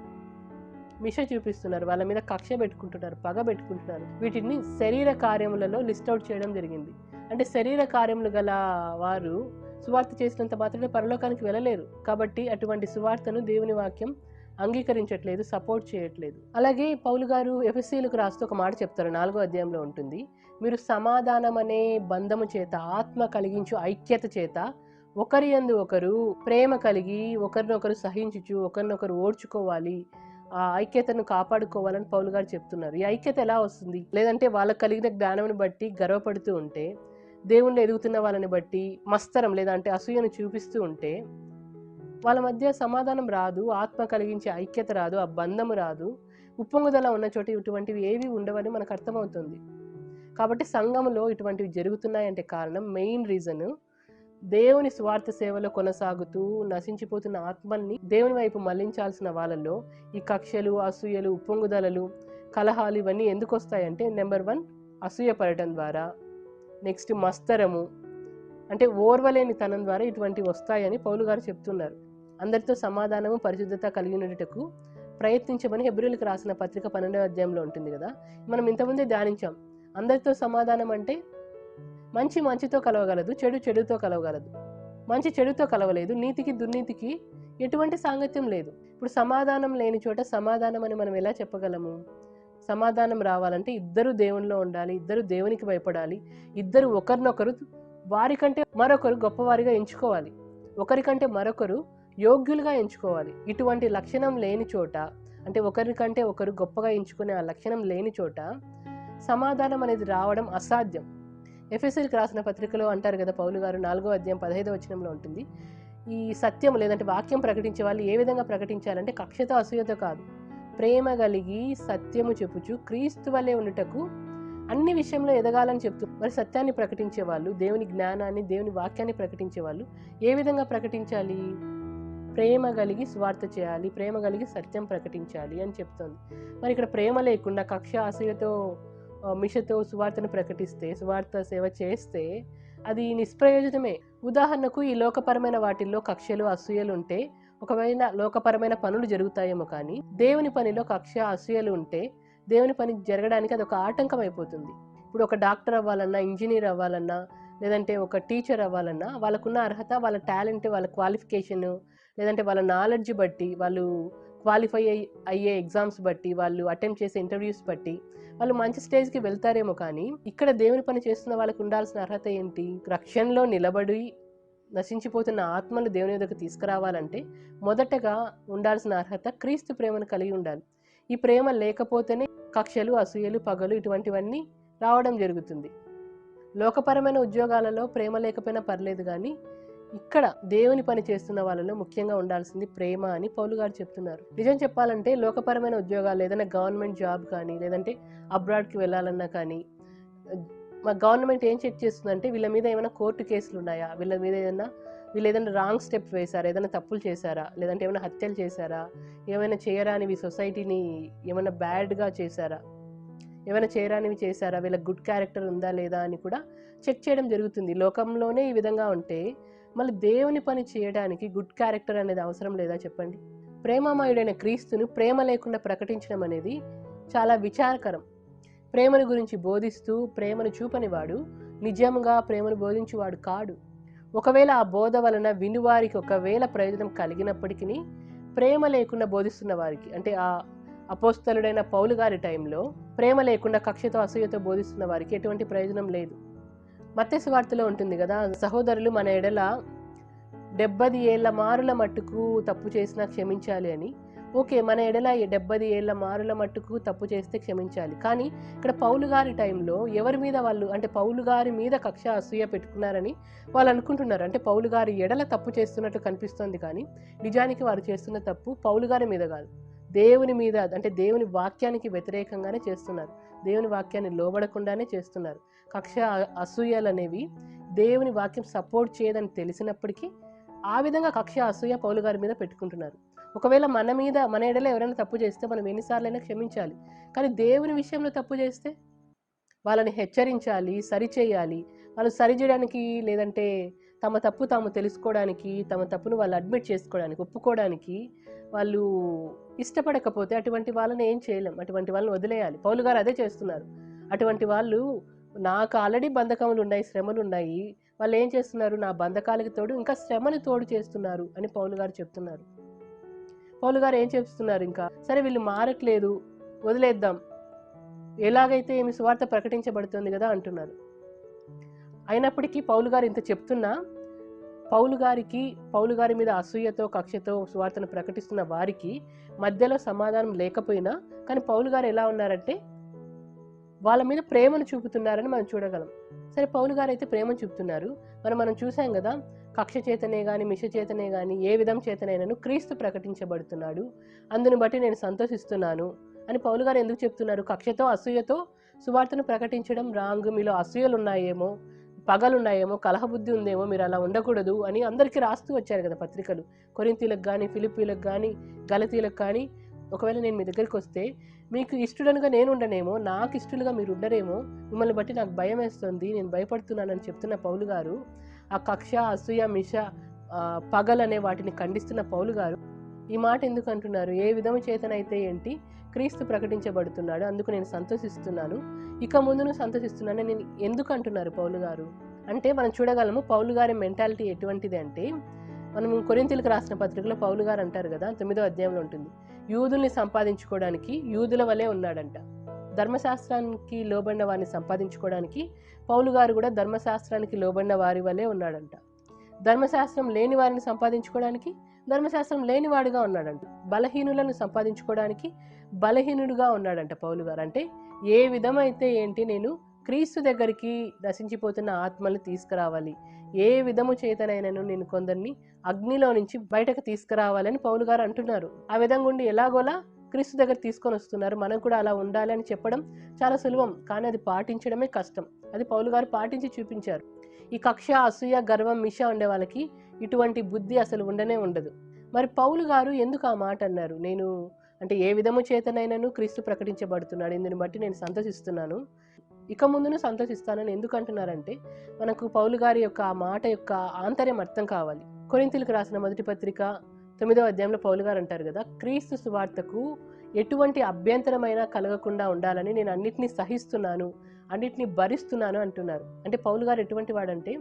మిష చూపిస్తున్నారు, వాళ్ళ మీద కక్ష పెట్టుకుంటున్నారు, పగ పెట్టుకుంటున్నారు. వీటిని శరీర కార్యములలో లిస్ట్ అవుట్ చేయడం జరిగింది. అంటే శరీర కార్యములు గల వారు సువార్త చేసినంత మాత్రమే పరలోకానికి వెళ్ళలేరు. కాబట్టి అటువంటి సువార్తను దేవుని వాక్యం అంగీకరించట్లేదు, సపోర్ట్ చేయట్లేదు. అలాగే పౌలు గారు ఎఫెసీయులకు రాస్తూ ఒక మాట చెప్తారు, 4వ అధ్యాయంలో ఉంటుంది. మీరు సమాధానం అనే బంధము చేత, ఆత్మ కలిగించు ఐక్యత చేత ఒకరి యందు ఒకరు ప్రేమ కలిగి ఒకరినొకరు సహించుచు ఒకరినొకరు ఓర్చుకోవాలి, ఆ ఐక్యతను కాపాడుకోవాలని పౌలు గారు చెప్తున్నారు. ఈ ఐక్యత ఎలా వస్తుంది? లేదంటే వాళ్ళకు కలిగిన జ్ఞానం బట్టి గర్వపడుతూ ఉంటే, దేవుళ్ళు ఎదుగుతున్న వాళ్ళని బట్టి మస్తరం లేదంటే అసూయను చూపిస్తూ ఉంటే వాళ్ళ మధ్య సమాధానం రాదు, ఆత్మ కలిగించే ఐక్యత రాదు, ఆ బంధము రాదు, ఉప్పొంగుదల ఉన్న చోట ఇటువంటివి ఏవి ఉండవని మనకు అర్థమవుతుంది. కాబట్టి సంఘంలో ఇటువంటివి జరుగుతున్నాయంటే కారణం, మెయిన్ రీజన్, దేవుని స్వార్థ సేవలో కొనసాగుతూ నశించిపోతున్న ఆత్మల్ని దేవుని వైపు మళ్లించాల్సిన వాళ్ళల్లో ఈ కక్షలు, అసూయలు, ఉప్పొంగుదలలు, కలహాలు ఇవన్నీ ఎందుకు వస్తాయంటే, నెంబర్ 1 అసూయ పడటం ద్వారా, నెక్స్ట్ మస్తరము అంటే ఓర్వలేని తనం ద్వారా ఇటువంటివి వస్తాయని పౌలు గారు చెప్తున్నారు. అందరితో సమాధానము, పరిశుద్ధత కలిగి ఉండటకు ప్రయత్నించమని హెబ్రీయులకు రాసిన పత్రిక 12వ అధ్యాయంలో ఉంటుంది కదా. మనం ఇంతకుముందే ధ్యానించాం. అందరితో సమాధానం అంటే మంచి మంచితో కలవగలదు, చెడు చెడుతో కలవగలదు. మంచి చెడుతో కలవలేదు, నీతికి దుర్నీతికి ఎటువంటి సాంగత్యం లేదు. ఇప్పుడు సమాధానం లేని చోట సమాధానం అని మనం ఎలా చెప్పగలము? సమాధానం రావాలంటే ఇద్దరు దేవునిలో ఉండాలి, ఇద్దరు దేవునికి భయపడాలి, ఇద్దరు ఒకరినొకరు వారికంటే మరొకరు గొప్పవారిగా ఎంచుకోవాలి, ఒకరికంటే మరొకరు యోగ్యులుగా ఎంచుకోవాలి. ఇటువంటి లక్షణం లేని చోట, అంటే ఒకరికంటే ఒకరు గొప్పగా ఎంచుకునే ఆ లక్షణం లేని చోట సమాధానం అనేది రావడం అసాధ్యం. ఎఫెసీయులకు రాసిన పత్రికలో అంటారు కదా పౌలు గారు, 4వ అధ్యాయం 15వ వచనంలో ఉంటుంది, ఈ సత్యం లేదంటే వాక్యం ప్రకటించే వాళ్ళు ఏ విధంగా ప్రకటించాలంటే కక్షతో అసూయతో కాదు, ప్రేమ కలిగి సత్యము చెప్పుచు క్రీస్తు వలె ఉండుటకు అన్ని విషయంలో ఎదగాలని చెప్తూ, మరి సత్యాన్ని ప్రకటించే వాళ్ళు, దేవుని జ్ఞానాన్ని, దేవుని వాక్యాన్ని ప్రకటించే వాళ్ళు ఏ విధంగా ప్రకటించాలి? ప్రేమ కలిగి స్వార్థ చేయాలి, ప్రేమ కలిగి సత్యం ప్రకటించాలి అని చెప్తోంది. మరి ఇక్కడ ప్రేమ లేకుండా కక్ష, అసూయతో, మిషతో సువార్తను ప్రకటిస్తే, సువార్త సేవ చేస్తే అది నిష్ప్రయోజనమే. ఉదాహరణకు ఈ లోకపరమైన వాటిల్లో కక్షలు, అసూయలు ఉంటే ఒకవేళ లోకపరమైన పనులు జరుగుతాయేమో, కానీ దేవుని పనిలో కక్ష, అసూయలు ఉంటే దేవుని పని జరగడానికి అది ఒక ఆటంకం అయిపోతుంది. ఇప్పుడు ఒక డాక్టర్ అవ్వాలన్నా, ఇంజనీర్ అవ్వాలన్నా, లేదంటే ఒక టీచర్ అవ్వాలన్నా వాళ్ళకున్న అర్హత, వాళ్ళ టాలెంట్, వాళ్ళ క్వాలిఫికేషన్, లేదంటే వాళ్ళ నాలెడ్జ్ బట్టి, వాళ్ళు క్వాలిఫై అయ్యే ఎగ్జామ్స్ బట్టి, వాళ్ళు అటెంప్ట్ చేసే ఇంటర్వ్యూస్ బట్టి వాళ్ళు మంచి స్టేజ్కి వెళ్తారేమో, కానీ ఇక్కడ దేవుని పని చేస్తున్న వాళ్ళకు ఉండాల్సిన అర్హత ఏంటి? రక్షణలో నిలబడి నశించిపోతున్న ఆత్మలు దేవుని దగ్గరకు తీసుకురావాలంటే మొదటగా ఉండాల్సిన అర్హత క్రీస్తు ప్రేమను కలిగి ఉండాలి. ఈ ప్రేమ లేకపోతేనే కక్షలు, అసూయలు, పగలు ఇటువంటివన్నీ రావడం జరుగుతుంది. లోకపరమైన ఉద్యోగాలలో ప్రేమ లేకపోయినా పర్లేదు, కానీ ఇక్కడ దేవుని పని చేస్తున్న వాళ్ళలో ముఖ్యంగా ఉండాల్సింది ప్రేమ అని పౌలు గారు చెప్తున్నారు. నిజం చెప్పాలంటే లోకపరమైన ఉద్యోగాలు, ఏదైనా గవర్నమెంట్ జాబ్ కానీ, లేదంటే అబ్రాడ్కి వెళ్ళాలన్నా కానీ, మా గవర్నమెంట్ ఏం చెక్ చేస్తుందంటే వీళ్ళ మీద ఏమైనా కోర్టు కేసులు ఉన్నాయా, వీళ్ళ మీద వీళ్ళు ఏదైనా రాంగ్ స్టెప్ వేశారా, ఏదైనా తప్పులు చేశారా, లేదంటే ఏమైనా హత్యలు చేశారా, ఏమైనా చేయరానివి సొసైటీని ఏమైనా బ్యాడ్గా చేశారా, ఏమైనా చేయరానివి చేశారా, వీళ్ళ గుడ్ క్యారెక్టర్ ఉందా లేదా అని కూడా చెక్ చేయడం జరుగుతుంది. లోకంలోనే ఈ విధంగా ఉంటే మళ్ళీ దేవుని పని చేయడానికి గుడ్ క్యారెక్టర్ అనేది అవసరం లేదా చెప్పండి? ప్రేమమయుడైన క్రీస్తును ప్రేమ లేకుండా ప్రకటించడం అనేది చాలా విచారకరం. ప్రేమను గురించి బోధిస్తూ ప్రేమను చూపనివాడు నిజంగా ప్రేమను బోధించేవాడు కాడు. ఒకవేళ ఆ బోధ వలన వినువారికి ఒకవేళ ప్రయోజనం కలిగినప్పటికీ ప్రేమ లేకుండా బోధిస్తున్న వారికి, అంటే ఆ అపోస్తలుడైన పౌలు గారి టైంలో ప్రేమ లేకుండా కక్షతో అసూయతో బోధిస్తున్న వారికి ఎటువంటి ప్రయోజనం లేదు. మత్తయి సువార్తలో ఉంటుంది కదా, సహోదరులు మన ఎడల 70 ఏళ్ల మారుల మట్టుకు తప్పు చేసినా క్షమించాలి అని. ఓకే, మన ఎడల 70 ఏళ్ల మారుల మట్టుకు తప్పు చేస్తే క్షమించాలి. కానీ ఇక్కడ పౌలు గారి టైంలో ఎవరి మీద వాళ్ళు, అంటే పౌలు గారి మీద కక్ష అసూయ పెట్టుకున్నారని వాళ్ళు అనుకుంటున్నారు. అంటే పౌలు గారి ఎడల తప్పు చేస్తున్నట్టు కనిపిస్తుంది, కానీ నిజానికి వారు చేస్తున్న తప్పు పౌలు గారి మీద కాదు, దేవుని మీద, అంటే దేవుని వాక్యానికి వ్యతిరేకంగానే చేస్తున్నారు. దేవుని వాక్యాన్ని లోబడకుండానే చేస్తున్నారు. కక్ష అసూయలు అనేవి దేవుని వాక్యం సపోర్ట్ చేయదని తెలిసినప్పటికీ ఆ విధంగా కక్ష అసూయ పౌలు గారి మీద పెట్టుకుంటున్నారు. ఒకవేళ మన ఎడల ఎవరైనా తప్పు చేస్తే మనం ఎన్నిసార్లైనా క్షమించాలి. కానీ దేవుని విషయంలో తప్పు చేస్తే వాళ్ళని హెచ్చరించాలి, సరిచేయాలి. వాళ్ళు సరిచేయడానికి, లేదంటే తమ తప్పు తాము తెలుసుకోవడానికి, తమ తప్పును వాళ్ళు అడ్మిట్ చేసుకోవడానికి, ఒప్పుకోవడానికి వాళ్ళు ఇష్టపడకపోతే అటువంటి వాళ్ళని ఏం చేయలేం. అటువంటి వాళ్ళని వదిలేయాలి. పౌలు గారు అదే చేస్తున్నారు. అటువంటి వాళ్ళు, నాకు ఆల్రెడీ బంధకములు ఉన్నాయి, శ్రమలు ఉన్నాయి, వాళ్ళు ఏం చేస్తున్నారు, నా బంధకాలకి తోడు ఇంకా శ్రమని తోడు చేస్తున్నారు అని పౌలు గారు చెప్తున్నారు. పౌలు గారు ఏం చెప్తున్నారు, ఇంకా సరే వీళ్ళు మారట్లేదు, వదిలేద్దాం, ఎలాగైతే ఏమి సువార్త ప్రకటించబడుతుంది కదా అంటున్నారు. అయినప్పటికీ పౌలు గారు ఇంత చెప్తున్నా పౌలు గారి మీద అసూయతో కక్షతో సువార్తను ప్రకటిస్తున్న వారికి మధ్యలో సమాధానం లేకపోయినా, కానీ పౌలు గారు ఎలా ఉన్నారంటే వాళ్ళ మీద ప్రేమను చూపుతున్నారని మనం చూడగలం. సరే, పౌలు గారు అయితే ప్రేమను చూపుతున్నారు. మనం చూసాం కదా, కక్ష చేతనే కానీ మిష చేతనే కానీ ఏ విధం చేతనైనాను క్రీస్తు ప్రకటించబడుతున్నాడు, అందుని బట్టి నేను సంతోషిస్తున్నాను అని పౌలు గారు ఎందుకు చెప్తున్నారు? కక్షతో అసూయతో సువార్తను ప్రకటించడం రాంగ్, మీలో అసూయలు ఉన్నాయేమో, పగలున్నాయేమో, కలహబుద్ధి ఉందేమో, మీరు అలా ఉండకూడదు అని అందరికీ రాస్తూ వచ్చారు కదా పత్రికలు. కొరింథీలకు కానీ, ఫిలిప్పీలకు కానీ, గలతీలకు కానీ. ఒకవేళ నేను మీ దగ్గరికి వస్తే మీకు ఇష్టడనుగా నేను ఉండనేమో, నాకు ఇష్టలుగా మీరు ఉండరేమో, మిమ్మల్ని బట్టి నాకు భయం వేస్తుంది, నేను భయపడుతున్నానని చెప్తున్న పౌలు గారు, ఆ కక్ష అసూయ మిష పగలనే వాటిని ఖండిస్తున్న పౌలు గారు ఈ మాట ఎందుకు అంటున్నారు? ఏ విధము చేతనైతే ఏంటి, క్రీస్తు ప్రకటించబడుతున్నాడు, అందుకు నేను సంతోషిస్తున్నాను, ఇక ముందును సంతోషిస్తున్నాను నేను ఎందుకు అంటున్నారు పౌలు గారు? అంటే మనం చూడగలము పౌలు గారి మెంటాలిటీ ఎటువంటిది అంటే, మనం కొరింథీలకు రాసిన పత్రికలో పౌలు గారు అంటారు కదా, 9వ అధ్యాయంలో ఉంటుంది, యూదుల్ని సంపాదించుకోవడానికి యూదుల వలె ఉన్నాడంట. ధర్మశాస్త్రానికి లోబడిన వారిని సంపాదించుకోవడానికి పౌలు గారు కూడా ధర్మశాస్త్రానికి లోబడిన వారి వలె ఉన్నాడంట. ధర్మశాస్త్రం లేని వారిని సంపాదించుకోవడానికి ధర్మశాస్త్రం లేనివాడుగా ఉన్నాడంట. బలహీనులను సంపాదించుకోవడానికి బలహీనుడుగా ఉన్నాడంట పౌలు గారు. అంటే ఏ విధమైతే ఏంటి, నేను క్రీస్తు దగ్గరికి నశించిపోతున్న ఆత్మల్ని తీసుకురావాలి, ఏ విధము చేతనైనాను నేను కొందరిని అగ్నిలో నుంచి బయటకు తీసుకురావాలని పౌలు గారు అంటున్నారు. ఆ విధంగా ఉండి ఎలాగోలా క్రీస్తు దగ్గర తీసుకొని వస్తున్నారు. మనం కూడా అలా ఉండాలి అని చెప్పడం చాలా సులభం, కానీ అది పాటించడమే కష్టం. అది పౌలు గారు పాటించి చూపించారు. ఈ కక్ష అసూయ గర్వం మిష ఉండే వాళ్ళకి ఇటువంటి బుద్ధి అసలు ఉండనే ఉండదు. మరి పౌలు గారు ఎందుకు ఆ మాట అన్నారు? నేను అంటే ఏ విధము చేతనైనాను క్రీస్తు ప్రకటించబడుతున్నాడు, ఇందుని బట్టి నేను సంతోషిస్తున్నాను, ఇక ముందును సంతోషిస్తానని ఎందుకు అంటున్నారంటే, మనకు పౌలు గారి యొక్క ఆ మాట యొక్క ఆంతర్యం అర్థం కావాలి. కొరింథీలకు రాసిన మొదటి పత్రిక 9వ అధ్యాయంలో పౌలు గారు అంటారు కదా, క్రీస్తు సువార్తకు ఎటువంటి అభ్యంతరమైనా కలగకుండా ఉండాలని నేను అన్నిటినీ సహిస్తున్నాను, అన్నిటినీ భరిస్తున్నాను అంటున్నారు. అంటే పౌలు గారు ఎటువంటి వాడంటే,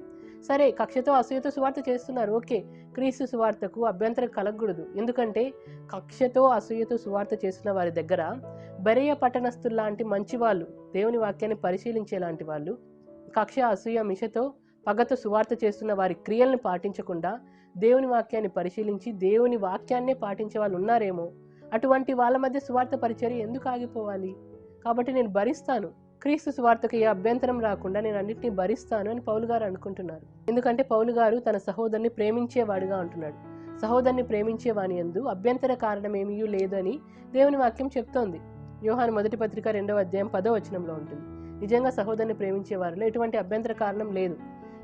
సరే కక్షతో అసూయతో సువార్త చేస్తున్నారు, ఓకే, క్రీస్తు సువార్తకు అభ్యంతరం కలగకూడదు. ఎందుకంటే కక్షతో అసూయతో సువార్త చేస్తున్న వారి దగ్గర బెరయ పట్టణస్థుల్లాంటి మంచి వాళ్ళు, దేవుని వాక్యాన్ని పరిశీలించేలాంటి వాళ్ళు, కక్ష అసూయ మిషతో పగతో సువార్త చేస్తున్న వారి క్రియలను పాటించకుండా దేవుని వాక్యాన్ని పరిశీలించి దేవుని వాక్యాన్నే పాటించే వాళ్ళు ఉన్నారేమో, అటువంటి వాళ్ళ మధ్య సువార్త పరిచర్య ఎందుకు ఆగిపోవాలి? కాబట్టి నేను భరిస్తాను, క్రీస్తు సువార్తకు ఏ అభ్యంతరం రాకుండా నేను అన్నింటినీ భరిస్తాను అని పౌలు గారు అనుకుంటున్నారు. ఎందుకంటే పౌలు గారు తన సహోదరుని ప్రేమించేవాడుగా అంటున్నాడు. సహోదరుని ప్రేమించేవాని యందు అభ్యంతర కారణం ఏమీ లేదు అని దేవుని వాక్యం చెప్తోంది. యోహాను మొదటి పత్రిక 2వ అధ్యాయం 10వ వచనంలో ఉంటుంది. నిజంగా సహోదరుని ప్రేమించే వారిలో ఎటువంటి అభ్యంతర కారణం లేదు.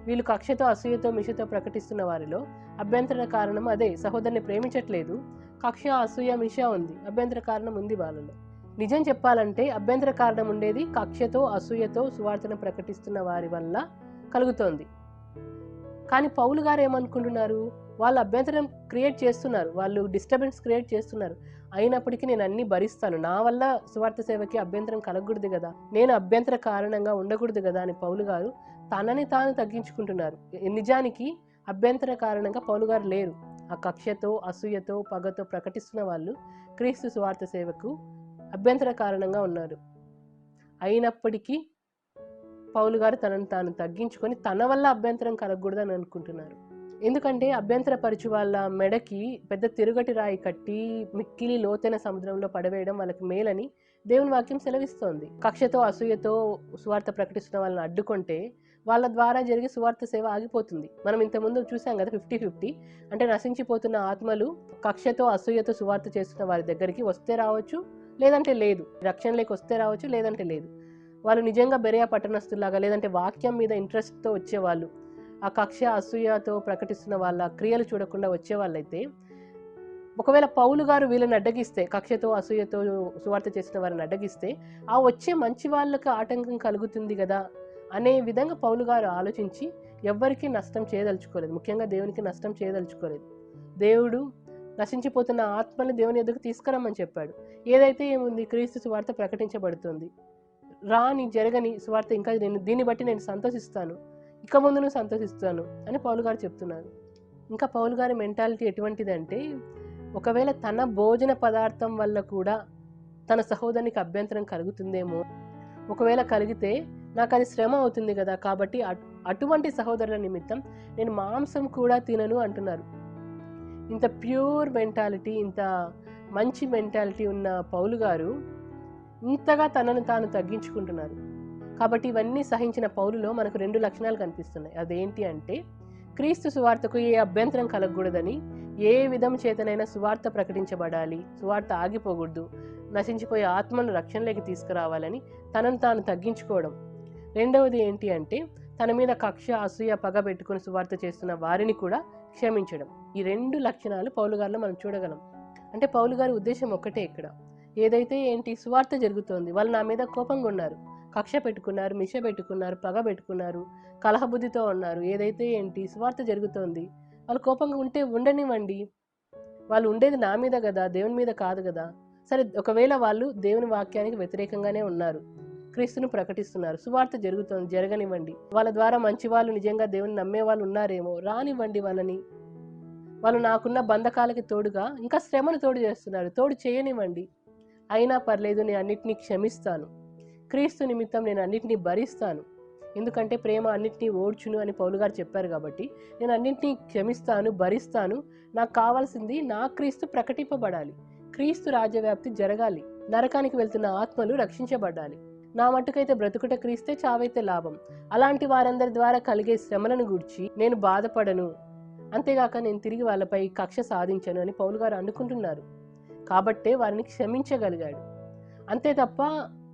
వీళ్ళు కక్షతో అసూయతో మిషతో ప్రకటిస్తున్న వారిలో అభ్యంతర కారణం అదే, సహోదరుని ప్రేమించట్లేదు, కక్ష అసూయ మిష ఉంది, అభ్యంతర కారణం ఉంది వాళ్ళలో. నిజం చెప్పాలంటే అభ్యంతర కారణం ఉండేది కక్షతో అసూయతో సువార్తను ప్రకటిస్తున్న వారి వల్ల కలుగుతోంది. కానీ పౌలు గారు ఏమనుకుంటున్నారు, వాళ్ళు అభ్యంతరం క్రియేట్ చేస్తున్నారు, వాళ్ళు డిస్టర్బెన్స్ క్రియేట్ చేస్తున్నారు, అయినప్పటికీ నేను అన్ని భరిస్తాను, నా వల్ల సువార్త సేవకి అభ్యంతరం కలగకూడదు కదా, నేను అభ్యంతర కారణంగా ఉండకూడదు కదా అని పౌలు గారు తనని తాను తగ్గించుకుంటున్నారు. నిజానికి అభ్యంతర కారణంగా పౌలు గారు లేరు. ఆ కక్షతో, అసూయతో, పగతో ప్రకటిస్తున్న వాళ్ళు క్రీస్తు సువార్త సేవకు అభ్యంతర కారణంగా ఉన్నారు. అయినప్పటికీ పౌలు గారు తనను తాను తగ్గించుకొని తన వల్ల అభ్యంతరం కలగకూడదని అనుకుంటున్నారు. ఎందుకంటే అభ్యంతరపరచు వాళ్ళ మెడకి పెద్ద తిరుగటి రాయి కట్టి మిక్కిలి లోతైన సముద్రంలో పడవేయడం వాళ్ళకి మేలని దేవుని వాక్యం సెలవిస్తోంది. కక్షతో, అసూయతో సువార్త ప్రకటిస్తున్న వాళ్ళని అడ్డుకుంటే వాళ్ళ ద్వారా జరిగే సువార్త సేవ ఆగిపోతుంది. మనం ఇంతకుముందు చూసాం కదా, 50-50. అంటే నశించిపోతున్న ఆత్మలు కక్షతో, అసూయతో సువార్త చేస్తున్న వారి దగ్గరికి వస్తే రావచ్చు, లేదంటే లేదు. రక్షణలోకి వస్తే రావచ్చు, లేదంటే లేదు. వాళ్ళు నిజంగా బెరియా పట్టణస్తులాగా, లేదంటే వాక్యం మీద ఇంట్రెస్ట్తో వచ్చేవాళ్ళు, ఆ కక్ష, అసూయతో ప్రకటిస్తున్న వాళ్ళ క్రియలు చూడకుండా వచ్చేవాళ్ళైతే, ఒకవేళ పౌలు గారు వీళ్ళని అడ్డగిస్తే, కక్షతో, అసూయతో సువార్త చేసిన వారిని అడ్డగిస్తే, ఆ వచ్చే మంచి వాళ్ళకి ఆటంకం కలుగుతుంది కదా అనే విధంగా పౌలు గారు ఆలోచించి ఎవ్వరికీ నష్టం చేయదలుచుకోలేదు. ముఖ్యంగా దేవునికి నష్టం చేయదలుచుకోలేదు. దేవుడు నశించిపోతున్న ఆత్మని దేవుని ఎదుగు తీసుకురమ్మని చెప్పాడు. ఏదైతే ఏముంది, క్రీస్తు సువార్త ప్రకటించబడుతుంది, రాని జరగని సువార్త ఇంకా దీన్ని బట్టి నేను సంతోషిస్తాను, ఇక ముందు నువ్వు సంతోషిస్తాను అని పౌలు గారు చెప్తున్నారు. ఇంకా పౌలు గారి మెంటాలిటీ ఎటువంటిదంటే, ఒకవేళ తన భోజన పదార్థం వల్ల కూడా తన సహోదరునికి అభ్యంతరం కలుగుతుందేమో, ఒకవేళ కలిగితే నాకు అది శ్రమ అవుతుంది కదా, కాబట్టి అటువంటి సహోదరుల నిమిత్తం నేను మాంసం కూడా తినను అంటున్నారు. ఇంత ప్యూర్ మెంటాలిటీ, ఇంత మంచి మెంటాలిటీ ఉన్న పౌలు గారు ఇంతగా తనను తాను తగ్గించుకుంటున్నారు. కాబట్టి ఇవన్నీ సహించిన పౌలులో మనకు 2 లక్షణాలు కనిపిస్తున్నాయి. అదేంటి అంటే, క్రీస్తు సువార్తకు ఏ అభ్యంతరం కలగకూడదని, ఏ విధం చేతనైనా సువార్త ప్రకటించబడాలి, సువార్త ఆగిపోకూడదు, నశించిపోయే ఆత్మను రక్షణలోకి తీసుకురావాలని తనను తాను తగ్గించుకోవడం. రెండవది ఏంటి అంటే, తన మీద కక్ష, అసూయ, పగ పెట్టుకుని సువార్త చేస్తున్న వారిని కూడా క్షమించడం. ఈ 2 లక్షణాలు పౌలు గారిలో మనం చూడగలం. అంటే పౌలు గారి ఉద్దేశం ఒక్కటే ఇక్కడ. ఏదైతే ఏంటి, సువార్త జరుగుతోంది, వాళ్ళు నా మీద కోపంగా ఉన్నారు, కక్ష పెట్టుకున్నారు, మిష పెట్టుకున్నారు, పగ పెట్టుకున్నారు, కలహబుద్ధితో ఉన్నారు. ఏదైతే ఏంటి, సువార్త జరుగుతోంది, వాళ్ళు కోపంగా ఉంటే ఉండనివ్వండి. వాళ్ళు ఉండేది నా మీద కదా, దేవుని మీద కాదు కదా. సరే, ఒకవేళ వాళ్ళు దేవుని వాక్యానికి వ్యతిరేకంగానే ఉన్నారు, క్రీస్తును ప్రకటిస్తున్నారు, సువార్త జరుగుతోంది, జరగనివ్వండి. వాళ్ళ ద్వారా మంచి వాళ్ళు, నిజంగా దేవుని నమ్మే వాళ్ళు ఉన్నారేమో, రానివ్వండి వాళ్ళని. వాళ్ళు నాకున్న బంధకాలకి తోడుగా ఇంకా శ్రమను తోడు చేస్తున్నారు, తోడు చేయనివ్వండి. అయినా పర్లేదు, నేను అన్నిటినీ క్షమిస్తాను, క్రీస్తు నిమిత్తం నేను అన్నిటినీ భరిస్తాను, ఎందుకంటే ప్రేమ అన్నిటినీ ఓడ్చును అని పౌలు గారు చెప్పారు. కాబట్టి నేను అన్నింటినీ క్షమిస్తాను, భరిస్తాను. నాకు కావాల్సింది నా క్రీస్తు ప్రకటింపబడాలి, క్రీస్తు రాజ్యవ్యాప్తి జరగాలి, నరకానికి వెళ్తున్న ఆత్మలు రక్షించబడాలి. నా మట్టుకైతే బ్రతుకుట క్రీస్తే, చావైతే లాభం. అలాంటి వారందరి ద్వారా కలిగే శ్రమలను గూర్చి నేను బాధపడను, అంతేగాక నేను తిరిగి వాళ్ళపై కక్ష సాధించను అని పౌలు గారు అనుకుంటున్నారు. కాబట్టే వారిని క్షమించగలిగాడు. అంతే తప్ప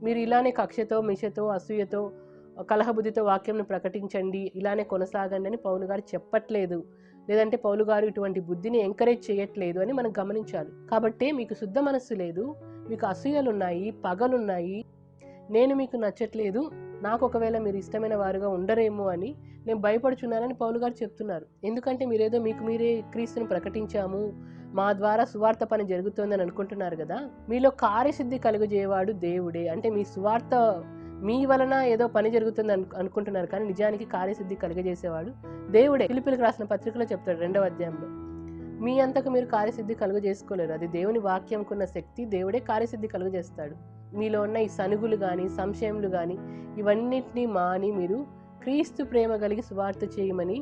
మీరు ఇలానే కక్షతో, మిషతో, అసూయతో, కలహబుద్ధితో వాక్యంను ప్రకటించండి, ఇలానే కొనసాగండి అని పౌలు గారు చెప్పట్లేదు. లేదంటే పౌలు గారు ఇటువంటి బుద్ధిని ఎంకరేజ్ చేయట్లేదు అని మనం గమనించాలి. కాబట్టి మీకు శుద్ధ మనస్సు లేదు, మీకు అసూయలున్నాయి, పగలున్నాయి, నేను మీకు నచ్చట్లేదు, నాకు ఒకవేళ మీరు ఇష్టమైన వారుగా ఉండరేమో అని నేను భయపడుచున్నానని పౌలు గారు చెప్తున్నారు. ఎందుకంటే మీరేదో మీకు మీరే క్రీస్తుని ప్రకటించాము, మా ద్వారా సువార్త పని జరుగుతోందని అనుకుంటున్నారు కదా. మీలో కార్యసిద్ధి కలుగజేయవాడు దేవుడే. అంటే మీ సువార్త మీ వలన ఏదో పని జరుగుతుంది అనుకుంటున్నారు, కానీ నిజానికి కార్యసిద్ధి కలుగజేసేవాడు దేవుడే. ఫిలిప్పీయులకు రాసిన పత్రికలో చెప్తాడు 2వ అధ్యాయంలో, మీ అంతకు మీరు కార్యసిద్ధి కలుగజేసుకోలేరు, అది దేవుని వాక్యంకున్న శక్తి, దేవుడే కార్యసిద్ధి కలుగజేస్తాడు. మీలో ఉన్న ఈ సనుగులు కానీ, సంశయములు కానీ, ఇవన్నిటినీ మాని మీరు క్రీస్తు ప్రేమ కలిగి సువార్త చేయమని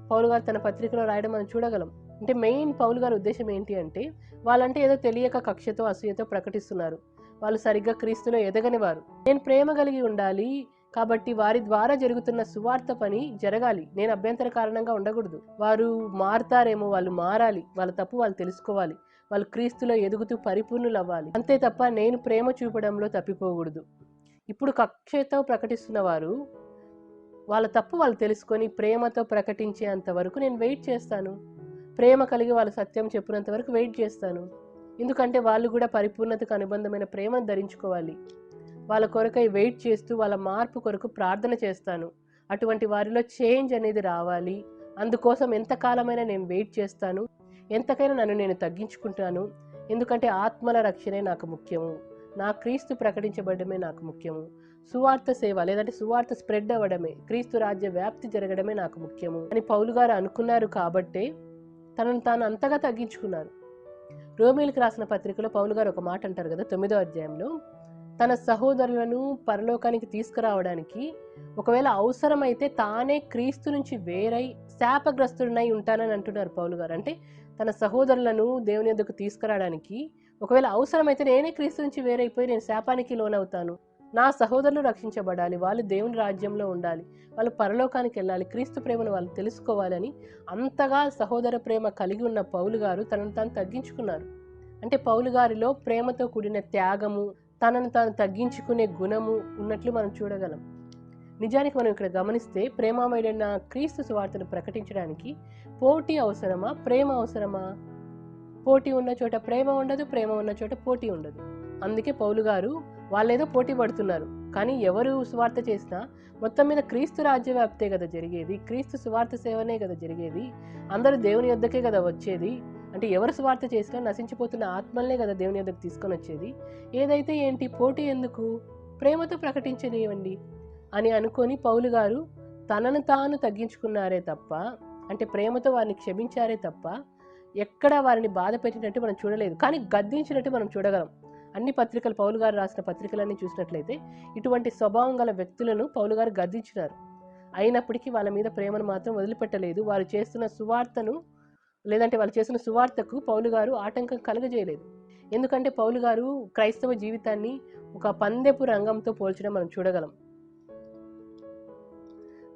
పౌలు గారు తన పత్రికలో రాయడం మనం చూడగలం. అంటే మెయిన్ పౌలు గారి ఉద్దేశం ఏంటి అంటే, వాళ్ళంటే ఏదో తెలియక కక్షతో, అసూయతో ప్రకటిస్తున్నారు, వాళ్ళు సరిగ్గా క్రీస్తులో ఎదగని వారు. నేను ప్రేమ కలిగి ఉండాలి, కాబట్టి వారి ద్వారా జరుగుతున్న సువార్త పని జరగాలి, నేను అభ్యంతర కారణంగా ఉండకూడదు. వారు మారుతారేమో, వాళ్ళు మారాలి, వాళ్ళ తప్పు వాళ్ళు తెలుసుకోవాలి, వాళ్ళు క్రీస్తులో ఎదుగుతూ పరిపూర్ణులు అవ్వాలి. అంతే తప్ప నేను ప్రేమ చూపడంలో తప్పిపోకూడదు. ఇప్పుడు కక్షతో ప్రకటిస్తున్న వారు వాళ్ళ తప్పు వాళ్ళు తెలుసుకొని ప్రేమతో ప్రకటించేంత వరకు నేను వెయిట్ చేస్తాను, ప్రేమ కలిగి వాళ్ళు సత్యం చెప్పినంత వరకు వెయిట్ చేస్తాను. ఎందుకంటే వాళ్ళు కూడా పరిపూర్ణతకు అనుబంధమైన ప్రేమను ధరించుకోవాలి. వాళ్ళ కొరకై వెయిట్ చేస్తూ వాళ్ళ మార్పు కొరకు ప్రార్థన చేస్తాను. అటువంటి వారిలో చేంజ్ అనేది రావాలి అందుకోసం ఎంతకాలమైనా నేను వెయిట్ చేస్తాను, ఎంతకైనా నన్ను నేను తగ్గించుకుంటాను. ఎందుకంటే ఆత్మల రక్షణే నాకు ముఖ్యము, నా క్రీస్తు ప్రకటించబడమే నాకు ముఖ్యము, సువార్త సేవ లేదంటే సువార్త స్ప్రెడ్ అవ్వడమే, క్రీస్తు రాజ్య వ్యాప్తి జరగడమే నాకు ముఖ్యము అని పౌలు గారు అనుకున్నారు. కాబట్టే తనను తాను అంతగా తగ్గించుకున్నారు. రోమీలకు రాసిన పత్రికలో పౌలు గారు ఒక మాట అంటారు కదా, 9వ అధ్యాయంలో, తన సహోదరులను పరలోకానికి తీసుకురావడానికి ఒకవేళ అవసరమైతే తానే క్రీస్తు నుంచి వేరై శాపగ్రస్తుడినై ఉంటానని అంటున్నారు పౌలు గారు. అంటే తన సహోదరులను దేవుని యొద్దకు తీసుకురావడానికి ఒకవేళ అవసరమైతే నేనే క్రీస్తు నుంచి వేరైపోయి నేను శాపానికి లోనవుతాను, నా సహోదరులు రక్షించబడాలి, వాళ్ళు దేవుని రాజ్యంలో ఉండాలి, వాళ్ళు పరలోకానికి వెళ్ళాలి, క్రీస్తు ప్రేమను వాళ్ళు తెలుసుకోవాలని అంతగా సహోదర ప్రేమ కలిగి ఉన్న పౌలు గారు తనను తాను తగ్గించుకున్నారు. అంటే పౌలు గారిలో ప్రేమతో కూడిన త్యాగము, తనను తాను తగ్గించుకునే గుణము ఉన్నట్లు మనం చూడగలం. నిజానికి మనం ఇక్కడ గమనిస్తే ప్రేమమయుడైన క్రీస్తు సువార్తను ప్రకటించడానికి పోటీ అవసరమా, ప్రేమ అవసరమా? పోటీ ఉన్న చోట ప్రేమ ఉండదు, ప్రేమ ఉన్న చోట పోటీ ఉండదు. అందుకే పౌలు గారు వాళ్ళేదో పోటీ పడుతున్నారు, కానీ ఎవరు సువార్త చేసినా మొత్తం మీద క్రీస్తు రాజ్య వ్యాప్తే కదా జరిగేది, క్రీస్తు సువార్త సేవనే కదా జరిగేది, అందరూ దేవుని యొద్దకే కదా వచ్చేది. అంటే ఎవరు సువార్త చేసినా నశించిపోతున్న ఆత్మల్నే కదా దేవుని యొద్దకు తీసుకొని వచ్చేది. ఏదైతే ఏంటి, పోటీ ఎందుకు, ప్రేమతో ప్రకటించనివ్వండి అని అనుకొని పౌలు గారు తనను తాను తగ్గించుకున్నారే తప్ప, అంటే ప్రేమతో వారిని క్షమించారే తప్ప ఎక్కడ వారిని బాధ పెట్టినట్టు మనం చూడలేదు, కానీ గద్దించినట్టు మనం చూడగలం. అన్ని పత్రికలు, పౌలు గారు రాసిన పత్రికలన్నీ చూసినట్లయితే ఇటువంటి స్వభావం గల వ్యక్తులను పౌలు గారు గద్దించినారు. అయినప్పటికీ వాళ్ళ మీద ప్రేమను మాత్రం వదిలిపెట్టలేదు. వారు చేస్తున్న సువార్తను లేదంటే వాళ్ళు చేసిన సువార్తకు పౌలు గారు ఆటంకం కలుగజేయలేదు. ఎందుకంటే పౌలు గారు క్రైస్తవ జీవితాన్ని ఒక పందెపు రంగంతో పోల్చడం మనం చూడగలం.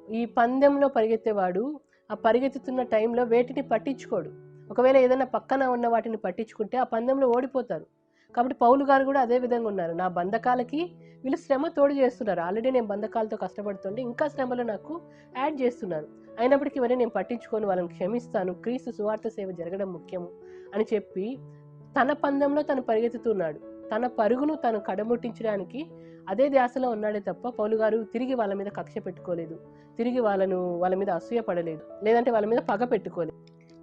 ఈ పందెంలో పరిగెత్తేవాడు ఆ పరిగెత్తుతున్న టైంలో వేటిని పట్టించుకోడు. ఒకవేళ ఏదైనా పక్కన ఉన్న వాటిని పట్టించుకుంటే ఆ పందెంలో ఓడిపోతారు. కాబట్టి పౌలు గారు కూడా అదే విధంగా ఉన్నారు. నా బంధకాలకి వీళ్ళు శ్రమ తోడు చేస్తున్నారు. ఆల్రెడీ నేను బంధకాలతో కష్టపడుతుంటే ఇంకా శ్రమలు నాకు యాడ్ చేస్తున్నారు. అయినప్పటికీ ఇవన్నీ నేను పట్టించుకొని వాళ్ళని క్షమిస్తాను, క్రీస్తు సువార్త సేవ జరగడం ముఖ్యము అని చెప్పి తన పందెంలో తను పరిగెత్తుతున్నాడు. తన పరుగును తను కడముట్టించడానికి అదే ధ్యాసలో ఉన్నాడే తప్ప పౌలు గారు తిరిగి వాళ్ళ మీద కక్ష పెట్టుకోలేదు, తిరిగి వాళ్ళ మీద అసూయ పడలేదు, లేదంటే వాళ్ళ మీద పగ పెట్టుకోలేదు.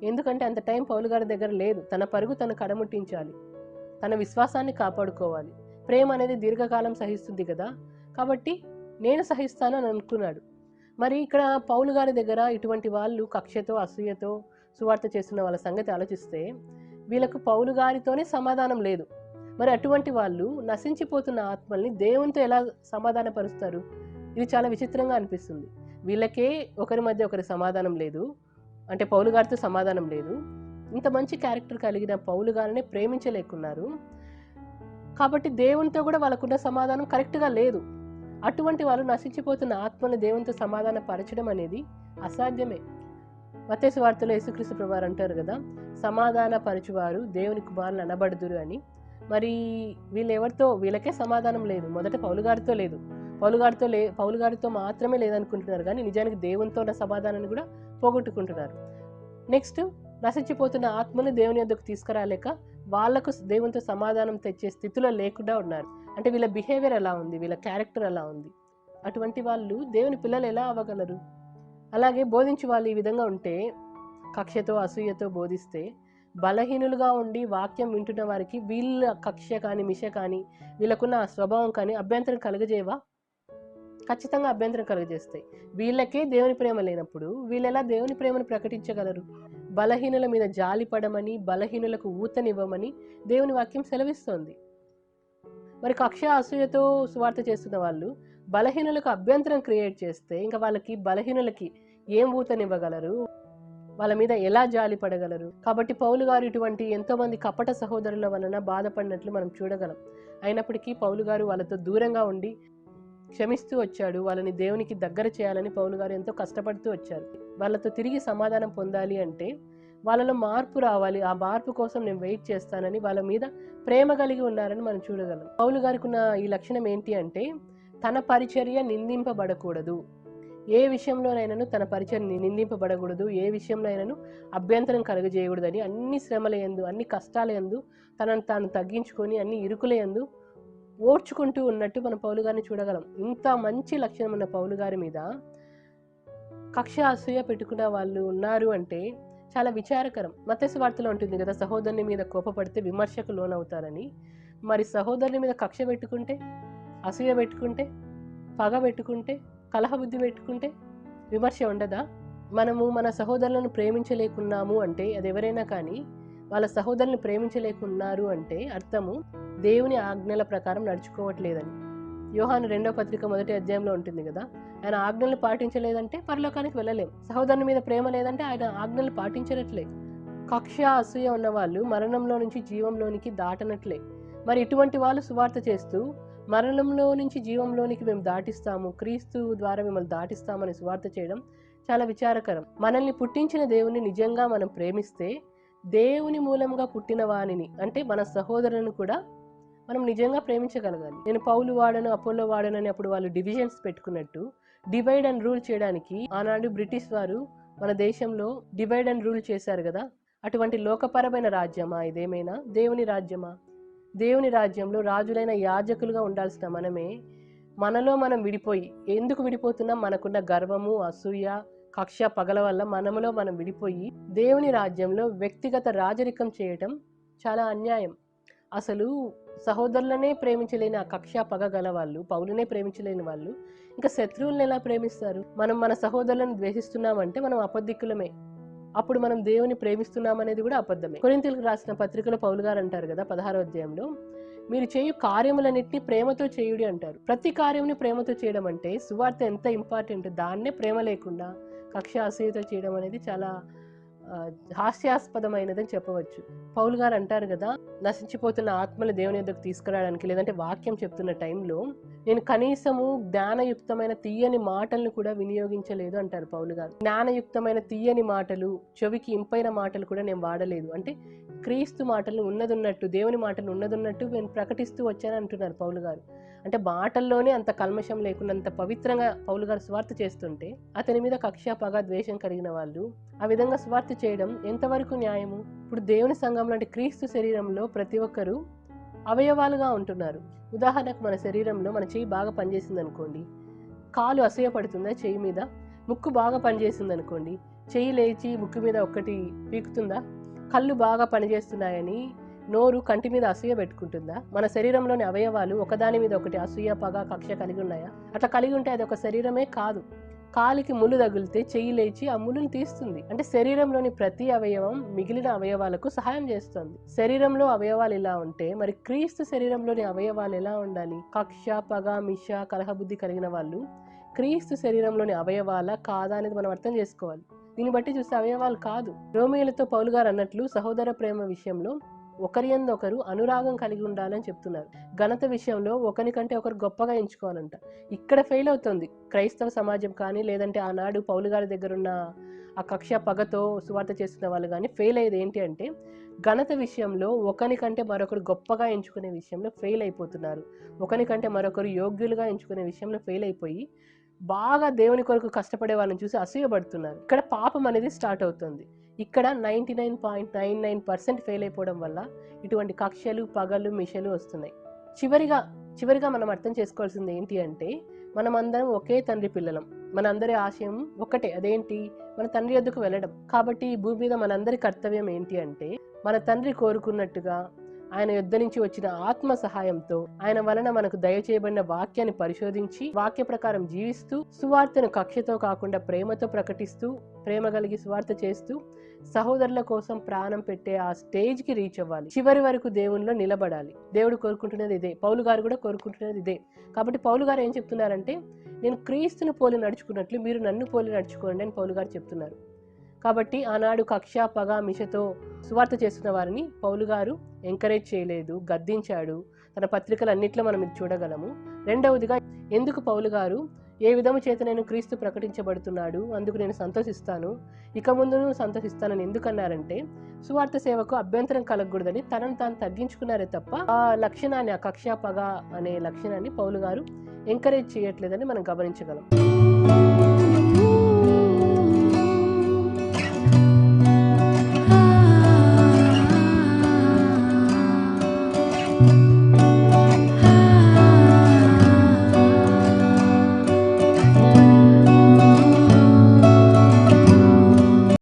ఎందుకంటే అంత టైం పౌలు గారి దగ్గర లేదు. తన పరుగు తను కడముట్టించాలి, తన విశ్వాసాన్ని కాపాడుకోవాలి. ప్రేమ అనేది దీర్ఘకాలం సహిస్తుంది కదా, కాబట్టి నేను సహిస్తాను అని అనుకున్నాడు. మరి ఇక్కడ పౌలు గారి దగ్గర ఇటువంటి వాళ్ళు కక్షతో అసూయతో సువార్త చేస్తున్న వాళ్ళ సంగతి ఆలోచిస్తే వీళ్ళకు పౌలు గారితోనే సమాధానం లేదు. మరి అటువంటి వాళ్ళు నశించిపోతున్న ఆత్మల్ని దేవునితో ఎలా సమాధానపరుస్తారు? ఇది చాలా విచిత్రంగా అనిపిస్తుంది. వీళ్ళకే ఒకరి మధ్య ఒకరి సమాధానం లేదు, అంటే పౌలు గారితో సమాధానం లేదు. ఇంత మంచి క్యారెక్టర్ కలిగిన పౌలు గారిని ప్రేమించలేకున్నారు. కాబట్టి దేవునితో కూడా వాళ్ళకున్న సమాధానం కరెక్ట్గా లేదు. అటువంటి వాళ్ళు నశించిపోతున్న ఆత్మను దేవునితో సమాధాన పరచడం అనేది అసాధ్యమే. మత్తయి సువార్తలో యేసుక్రీస్తు ప్రభువారు అంటారు కదా, సమాధాన పరచువారు దేవుని కుమారులు అనబడుదురు అని. మరి వీళ్ళకే సమాధానం లేదు. మొదట పౌలు గారితో లేదు, పౌలు గారితో మాత్రమే లేదనుకుంటున్నారు, కానీ నిజానికి దేవునితో ఉన్న సమాధానాన్ని కూడా పోగొట్టుకుంటున్నారు. నెక్స్ట్, నశించిపోతున్న ఆత్మను దేవుని యొద్దకు తీసుకురాలేక వాళ్లకు దేవునితో సమాధానం తెచ్చే స్థితిలో లేకుండా ఉన్నారు. అంటే వీళ్ళ బిహేవియర్ ఎలా ఉంది, వీళ్ళ క్యారెక్టర్ ఎలా ఉంది, అటువంటి వాళ్ళు దేవుని పిల్లలు ఎలా అవ్వగలరు? అలాగే బోధించే వాళ్ళు ఈ విధంగా ఉంటే, కక్షతో అసూయతో బోధిస్తే బలహీనులుగా ఉండి వాక్యం వింటున్న వారికి వీళ్ళ కక్ష కానీ మిష కానీ వీళ్ళకున్న స్వభావం కానీ అభ్యంతరం కలుగజేయవా? ఖచ్చితంగా అభ్యంతరం కలుగజేస్తాయి. వీళ్ళకే దేవుని ప్రేమ లేనప్పుడు వీళ్ళు ఎలా దేవుని ప్రేమను ప్రకటించగలరు? బలహీనుల మీద జాలిపడమని, బలహీనులకు ఊతనివ్వమని దేవుని వాక్యం సెలవిస్తోంది. మరి కక్ష అసూయతో సువార్త చేస్తున్న వాళ్ళు బలహీనులకు అభ్యంతరం క్రియేట్ చేస్తే ఇంకా బలహీనులకి ఏం ఊతనివ్వగలరు? వాళ్ళ మీద ఎలా జాలి పడగలరు? కాబట్టి పౌలు గారు ఇటువంటి ఎంతో మంది కపట సహోదరుల వలన బాధపడినట్లు మనం చూడగలం. అయినప్పటికీ పౌలు గారు వాళ్ళతో దూరంగా ఉండి క్షమిస్తూ వచ్చాడు. వాళ్ళని దేవునికి దగ్గర చేయాలని పౌలు గారు ఎంతో కష్టపడుతూ వచ్చారు. వాళ్ళతో తిరిగి సమాధానం పొందాలి అంటే వాళ్ళలో మార్పు రావాలి. ఆ మార్పు కోసం నేను వెయిట్ చేస్తానని వాళ్ళ మీద ప్రేమ కలిగి ఉన్నారని మనం చూడగలం. పౌలు గారికి ఉన్న ఈ లక్షణం ఏంటి అంటే, తన పరిచర్య నిందింపబడకూడదు. ఏ విషయంలోనైనాను తన పరిచయం నిందింపబడకూడదు, ఏ విషయంలోనైనాను అభ్యంతరం కలుగజేయకూడదని అన్ని శ్రమల యందు, అన్ని కష్టాల యందు తనను తాను తగ్గించుకొని అన్ని ఇరుకుల యందు ఓర్చుకుంటూ ఉన్నట్టు మనం పౌలు గారిని చూడగలం. ఇంత మంచి లక్షణం ఉన్న పౌలు గారి మీద కక్ష అసూయ పెట్టుకున్న వాళ్ళు ఉన్నారు అంటే చాలా విచారకరం. మత్తయి సువార్తలో ఉంటుంది కదా, సహోదరుని మీద కోపపడితే విమర్శకు లోనవుతారని. మరి సహోదరుని మీద కక్ష పెట్టుకుంటే, అసూయ పెట్టుకుంటే, పగ పెట్టుకుంటే, కలహబుద్ధి పెట్టుకుంటే విమర్శ ఉండదా? మనము మన సహోదరులను ప్రేమించలేకున్నాము అంటే, అది ఎవరైనా కానీ వాళ్ళ సహోదరులను ప్రేమించలేకున్నారు అంటే అర్థము దేవుని ఆజ్ఞల ప్రకారం నడుచుకోవట్లేదని. యోహాను 2వ పత్రిక 1వ అధ్యాయంలో ఉంటుంది కదా, ఆయన ఆజ్ఞలు పాటించలేదంటే పరలోకానికి వెళ్ళలేం. సహోదరుని మీద ప్రేమ లేదంటే ఆయన ఆజ్ఞలు పాటించినట్లే. కక్ష అసూయ ఉన్న వాళ్ళు మరణంలో నుంచి జీవంలోనికి దాటనట్లే. మరి ఇటువంటి వాళ్ళు సువార్త చేస్తూ మరణంలో నుంచి జీవంలోనికి మేము దాటిస్తాము, క్రీస్తు ద్వారా మిమ్మల్ని దాటిస్తామని సువార్త చేయడం చాలా విచారకరం. మనల్ని పుట్టించిన దేవుని నిజంగా మనం ప్రేమిస్తే దేవుని మూలంగా పుట్టిన వాణిని అంటే మన సహోదరులను కూడా మనం నిజంగా ప్రేమించగలగాలి. నేను పౌలు వాడను, అపోలో వాడను అని అప్పుడు వాళ్ళు డివిజన్స్ పెట్టుకున్నట్టు డివైడ్ అండ్ రూల్ చేయడానికి ఆనాడు బ్రిటిష్ వారు మన దేశంలో డివైడ్ అండ్ రూల్ చేశారు కదా. అటువంటి లోకపరమైన రాజ్యమా ఇదేమైనా? దేవుని రాజ్యమా? దేవుని రాజ్యంలో రాజులైన యాజకులుగా ఉండాల్సిన మనమే మనలో మనం విడిపోయి, ఎందుకు విడిపోతున్నాం? మనకున్న గర్వము, అసూయ, కక్ష, పగల వల్ల మనములో మనం విడిపోయి దేవుని రాజ్యంలో వ్యక్తిగత రాజరికం చేయటం చాలా అన్యాయం. అసలు సహోదరులనే ప్రేమించలేని ఆ కక్ష, పగ గల వాళ్ళు, పౌలునే ప్రేమించలేని వాళ్ళు ఇంకా శత్రువులను ఎలా ప్రేమిస్తారు? మనం మన సహోదరులను ద్వేషిస్తున్నామంటే మనం అబద్ధికులమే. అప్పుడు మనం దేవుని ప్రేమిస్తున్నాం అనేది కూడా అబద్ధమే. కొరింథీయులకు రాసిన పత్రికలో పౌలు గారు అంటారు కదా 16వ అధ్యాయంలో, మీరు చేయు కార్యములన్నిటినీ ప్రేమతో చేయుడి అంటారు. ప్రతి కార్యముని ప్రేమతో చేయడం అంటే సువార్త ఎంత ఇంపార్టెంట్. దాన్నే ప్రేమ లేకుండా కక్ష, అసూయతో చేయడం అనేది చాలా హాస్యాస్పదమైనదని చెప్పవచ్చు. పౌలు గారు అంటారు కదా, నశించిపోతున్న ఆత్మలు దేవుని యొద్దకు తీసుకురావడానికి, లేదంటే వాక్యం చెప్తున్న టైంలో నేను కనీసము జ్ఞానయుక్తమైన తీయని మాటలను కూడా వినియోగించలేదు అంటారు పౌలు గారు. జ్ఞానయుక్తమైన తీయని మాటలు, చెవికి ఇంపైన మాటలు కూడా నేను వాడలేదు. అంటే క్రీస్తు మాటలు ఉన్నదున్నట్టు, దేవుని మాటలు ఉన్నదున్నట్టు నేను ప్రకటిస్తూ వచ్చాను అంటున్నారు పౌలు గారు. అంటే మాటల్లోనే అంత కల్మషం లేకుండా అంత పవిత్రంగా పౌలు గారు స్వార్థ చేస్తుంటే అతని మీద కక్ష, పగ, ద్వేషం కలిగిన వాళ్ళు ఆ విధంగా స్వార్థ చేయడం ఎంతవరకు న్యాయము? ఇప్పుడు దేవుని సంఘంలో అంటే క్రీస్తు శరీరంలో ప్రతి ఒక్కరూ అవయవాలుగా ఉంటున్నారు. ఉదాహరణకు మన శరీరంలో మన చెయ్యి బాగా పనిచేసింది అనుకోండి, కాలు అసూయ పడుతుందా చెయ్యి మీద? ముక్కు బాగా పనిచేసింది అనుకోండి, చెయ్యి లేచి ముక్కు మీద ఒక్కటి పీకుతుందా? కళ్ళు బాగా పనిచేస్తున్నాయని నోరు కంటి మీద అసూయ పెట్టుకుంటుందా? మన శరీరంలోని అవయవాలు ఒకదాని మీద ఒకటి అసూయ, పగ, కక్ష కలిగి ఉన్నాయా? అట్లా కలిగి ఉంటే అది ఒక శరీరమే కాదు. కాలికి ముళ్ళు తగిలితే చెయ్యి లేచి ఆ ముళ్ళును తీస్తుంది. అంటే శరీరంలోని ప్రతి అవయవం మిగిలిన అవయవాలకు సహాయం చేస్తుంది. శరీరంలో అవయవాలు ఇలా ఉంటే మరి క్రీస్తు శరీరంలోని అవయవాలు ఎలా ఉండాలి? కక్ష, పగ, మిష, కలహబుద్ధి కలిగిన వాళ్ళు క్రీస్తు శరీరంలోని అవయవాల కాదా అనేది మనం అర్థం చేసుకోవాలి. దీన్ని బట్టి చూస్తే అవయవాలు కాదు. రోమియోలతో పౌలు గారు అన్నట్లు సహోదర ప్రేమ విషయంలో ఒకరి యందు ఒకరు అనురాగం కలిగి ఉండాలని చెప్తున్నారు. ఘనత విషయంలో ఒకరికంటే ఒకరు గొప్పగా ఎంచుకోవాలంట. ఇక్కడ ఫెయిల్ అవుతుంది క్రైస్తవ సమాజం కానీ, లేదంటే ఆనాడు పౌలు గారి దగ్గర ఉన్న ఆ కక్ష, పగతో సువార్త చేస్తున్న వాళ్ళు కానీ ఫెయిల్ అయ్యేది ఏంటి అంటే ఘనత విషయంలో ఒకరికంటే మరొకరు గొప్పగా ఎంచుకునే విషయంలో ఫెయిల్ అయిపోతున్నారు. ఒకరికంటే మరొకరు యోగ్యులుగా ఎంచుకునే విషయంలో ఫెయిల్ అయిపోయి బాగా దేవుని కొరకు కష్టపడే వాళ్ళని చూసి అసూయపడుతున్నారు. ఇక్కడ పాపం అనేది స్టార్ట్ అవుతుంది. ఇక్కడ 99.99% ఫెయిల్ అయిపోవడం వల్ల ఇటువంటి కక్షలు, పగలు, మిషలు వస్తున్నాయి. చివరిగా మనం అర్థం చేసుకోవాల్సింది ఏంటి అంటే మనమందరం ఒకే తండ్రి పిల్లలం. మనందరి ఆశయం ఒకటే, అదేంటి? మన తండ్రి వద్దకు వెళ్ళడం. కాబట్టి ఈ భూమి మీద మనందరి కర్తవ్యం ఏంటి అంటే మన తండ్రి కోరుకున్నట్టుగా ఆయన యుద్ధ నుంచి వచ్చిన ఆత్మ సహాయంతో ఆయన వలన మనకు దయచేయబడిన వాక్యాన్ని పరిశోధించి వాక్య ప్రకారం జీవిస్తూ సువార్తను కక్షతో కాకుండా ప్రేమతో ప్రకటిస్తూ ప్రేమ కలిగి సువార్త చేస్తూ సహోదరుల కోసం ప్రాణం పెట్టే ఆ స్టేజ్ కి రీచ్ అవ్వాలి. చివరి వరకు దేవునిలో నిలబడాలి. దేవుడు కోరుకుంటున్నది ఇదే, పౌలు గారు కూడా కోరుకుంటున్నది ఇదే. కాబట్టి పౌలు గారు ఏం చెప్తున్నారంటే నేను క్రీస్తును పోలి నడుచుకున్నట్లు మీరు నన్ను పోలి నడుచుకోండి అని పౌలు గారు చెప్తున్నారు. కాబట్టి ఆనాడు కక్ష, పగ, మిషతో సువార్త చేస్తున్న వారిని పౌలు గారు ఎంకరేజ్ చేయలేదు, గద్దించాడు. తన పత్రికలన్నింటిలో మనం ఇది చూడగలము. రెండవదిగా ఎందుకు పౌలు గారు ఏ విధము చేత నేను క్రీస్తు ప్రకటించబడుతున్నాడు, అందుకు నేను సంతోషిస్తాను, ఇక ముందు సంతోషిస్తానని ఎందుకన్నారంటే సువార్త సేవకు అభ్యంతరం కలగకూడదని తనను తాను తగ్గించుకున్నారే తప్ప ఆ లక్షణాన్ని, ఆ కక్ష, పగ అనే లక్షణాన్ని పౌలు గారు ఎంకరేజ్ చేయట్లేదని మనం గమనించగలం.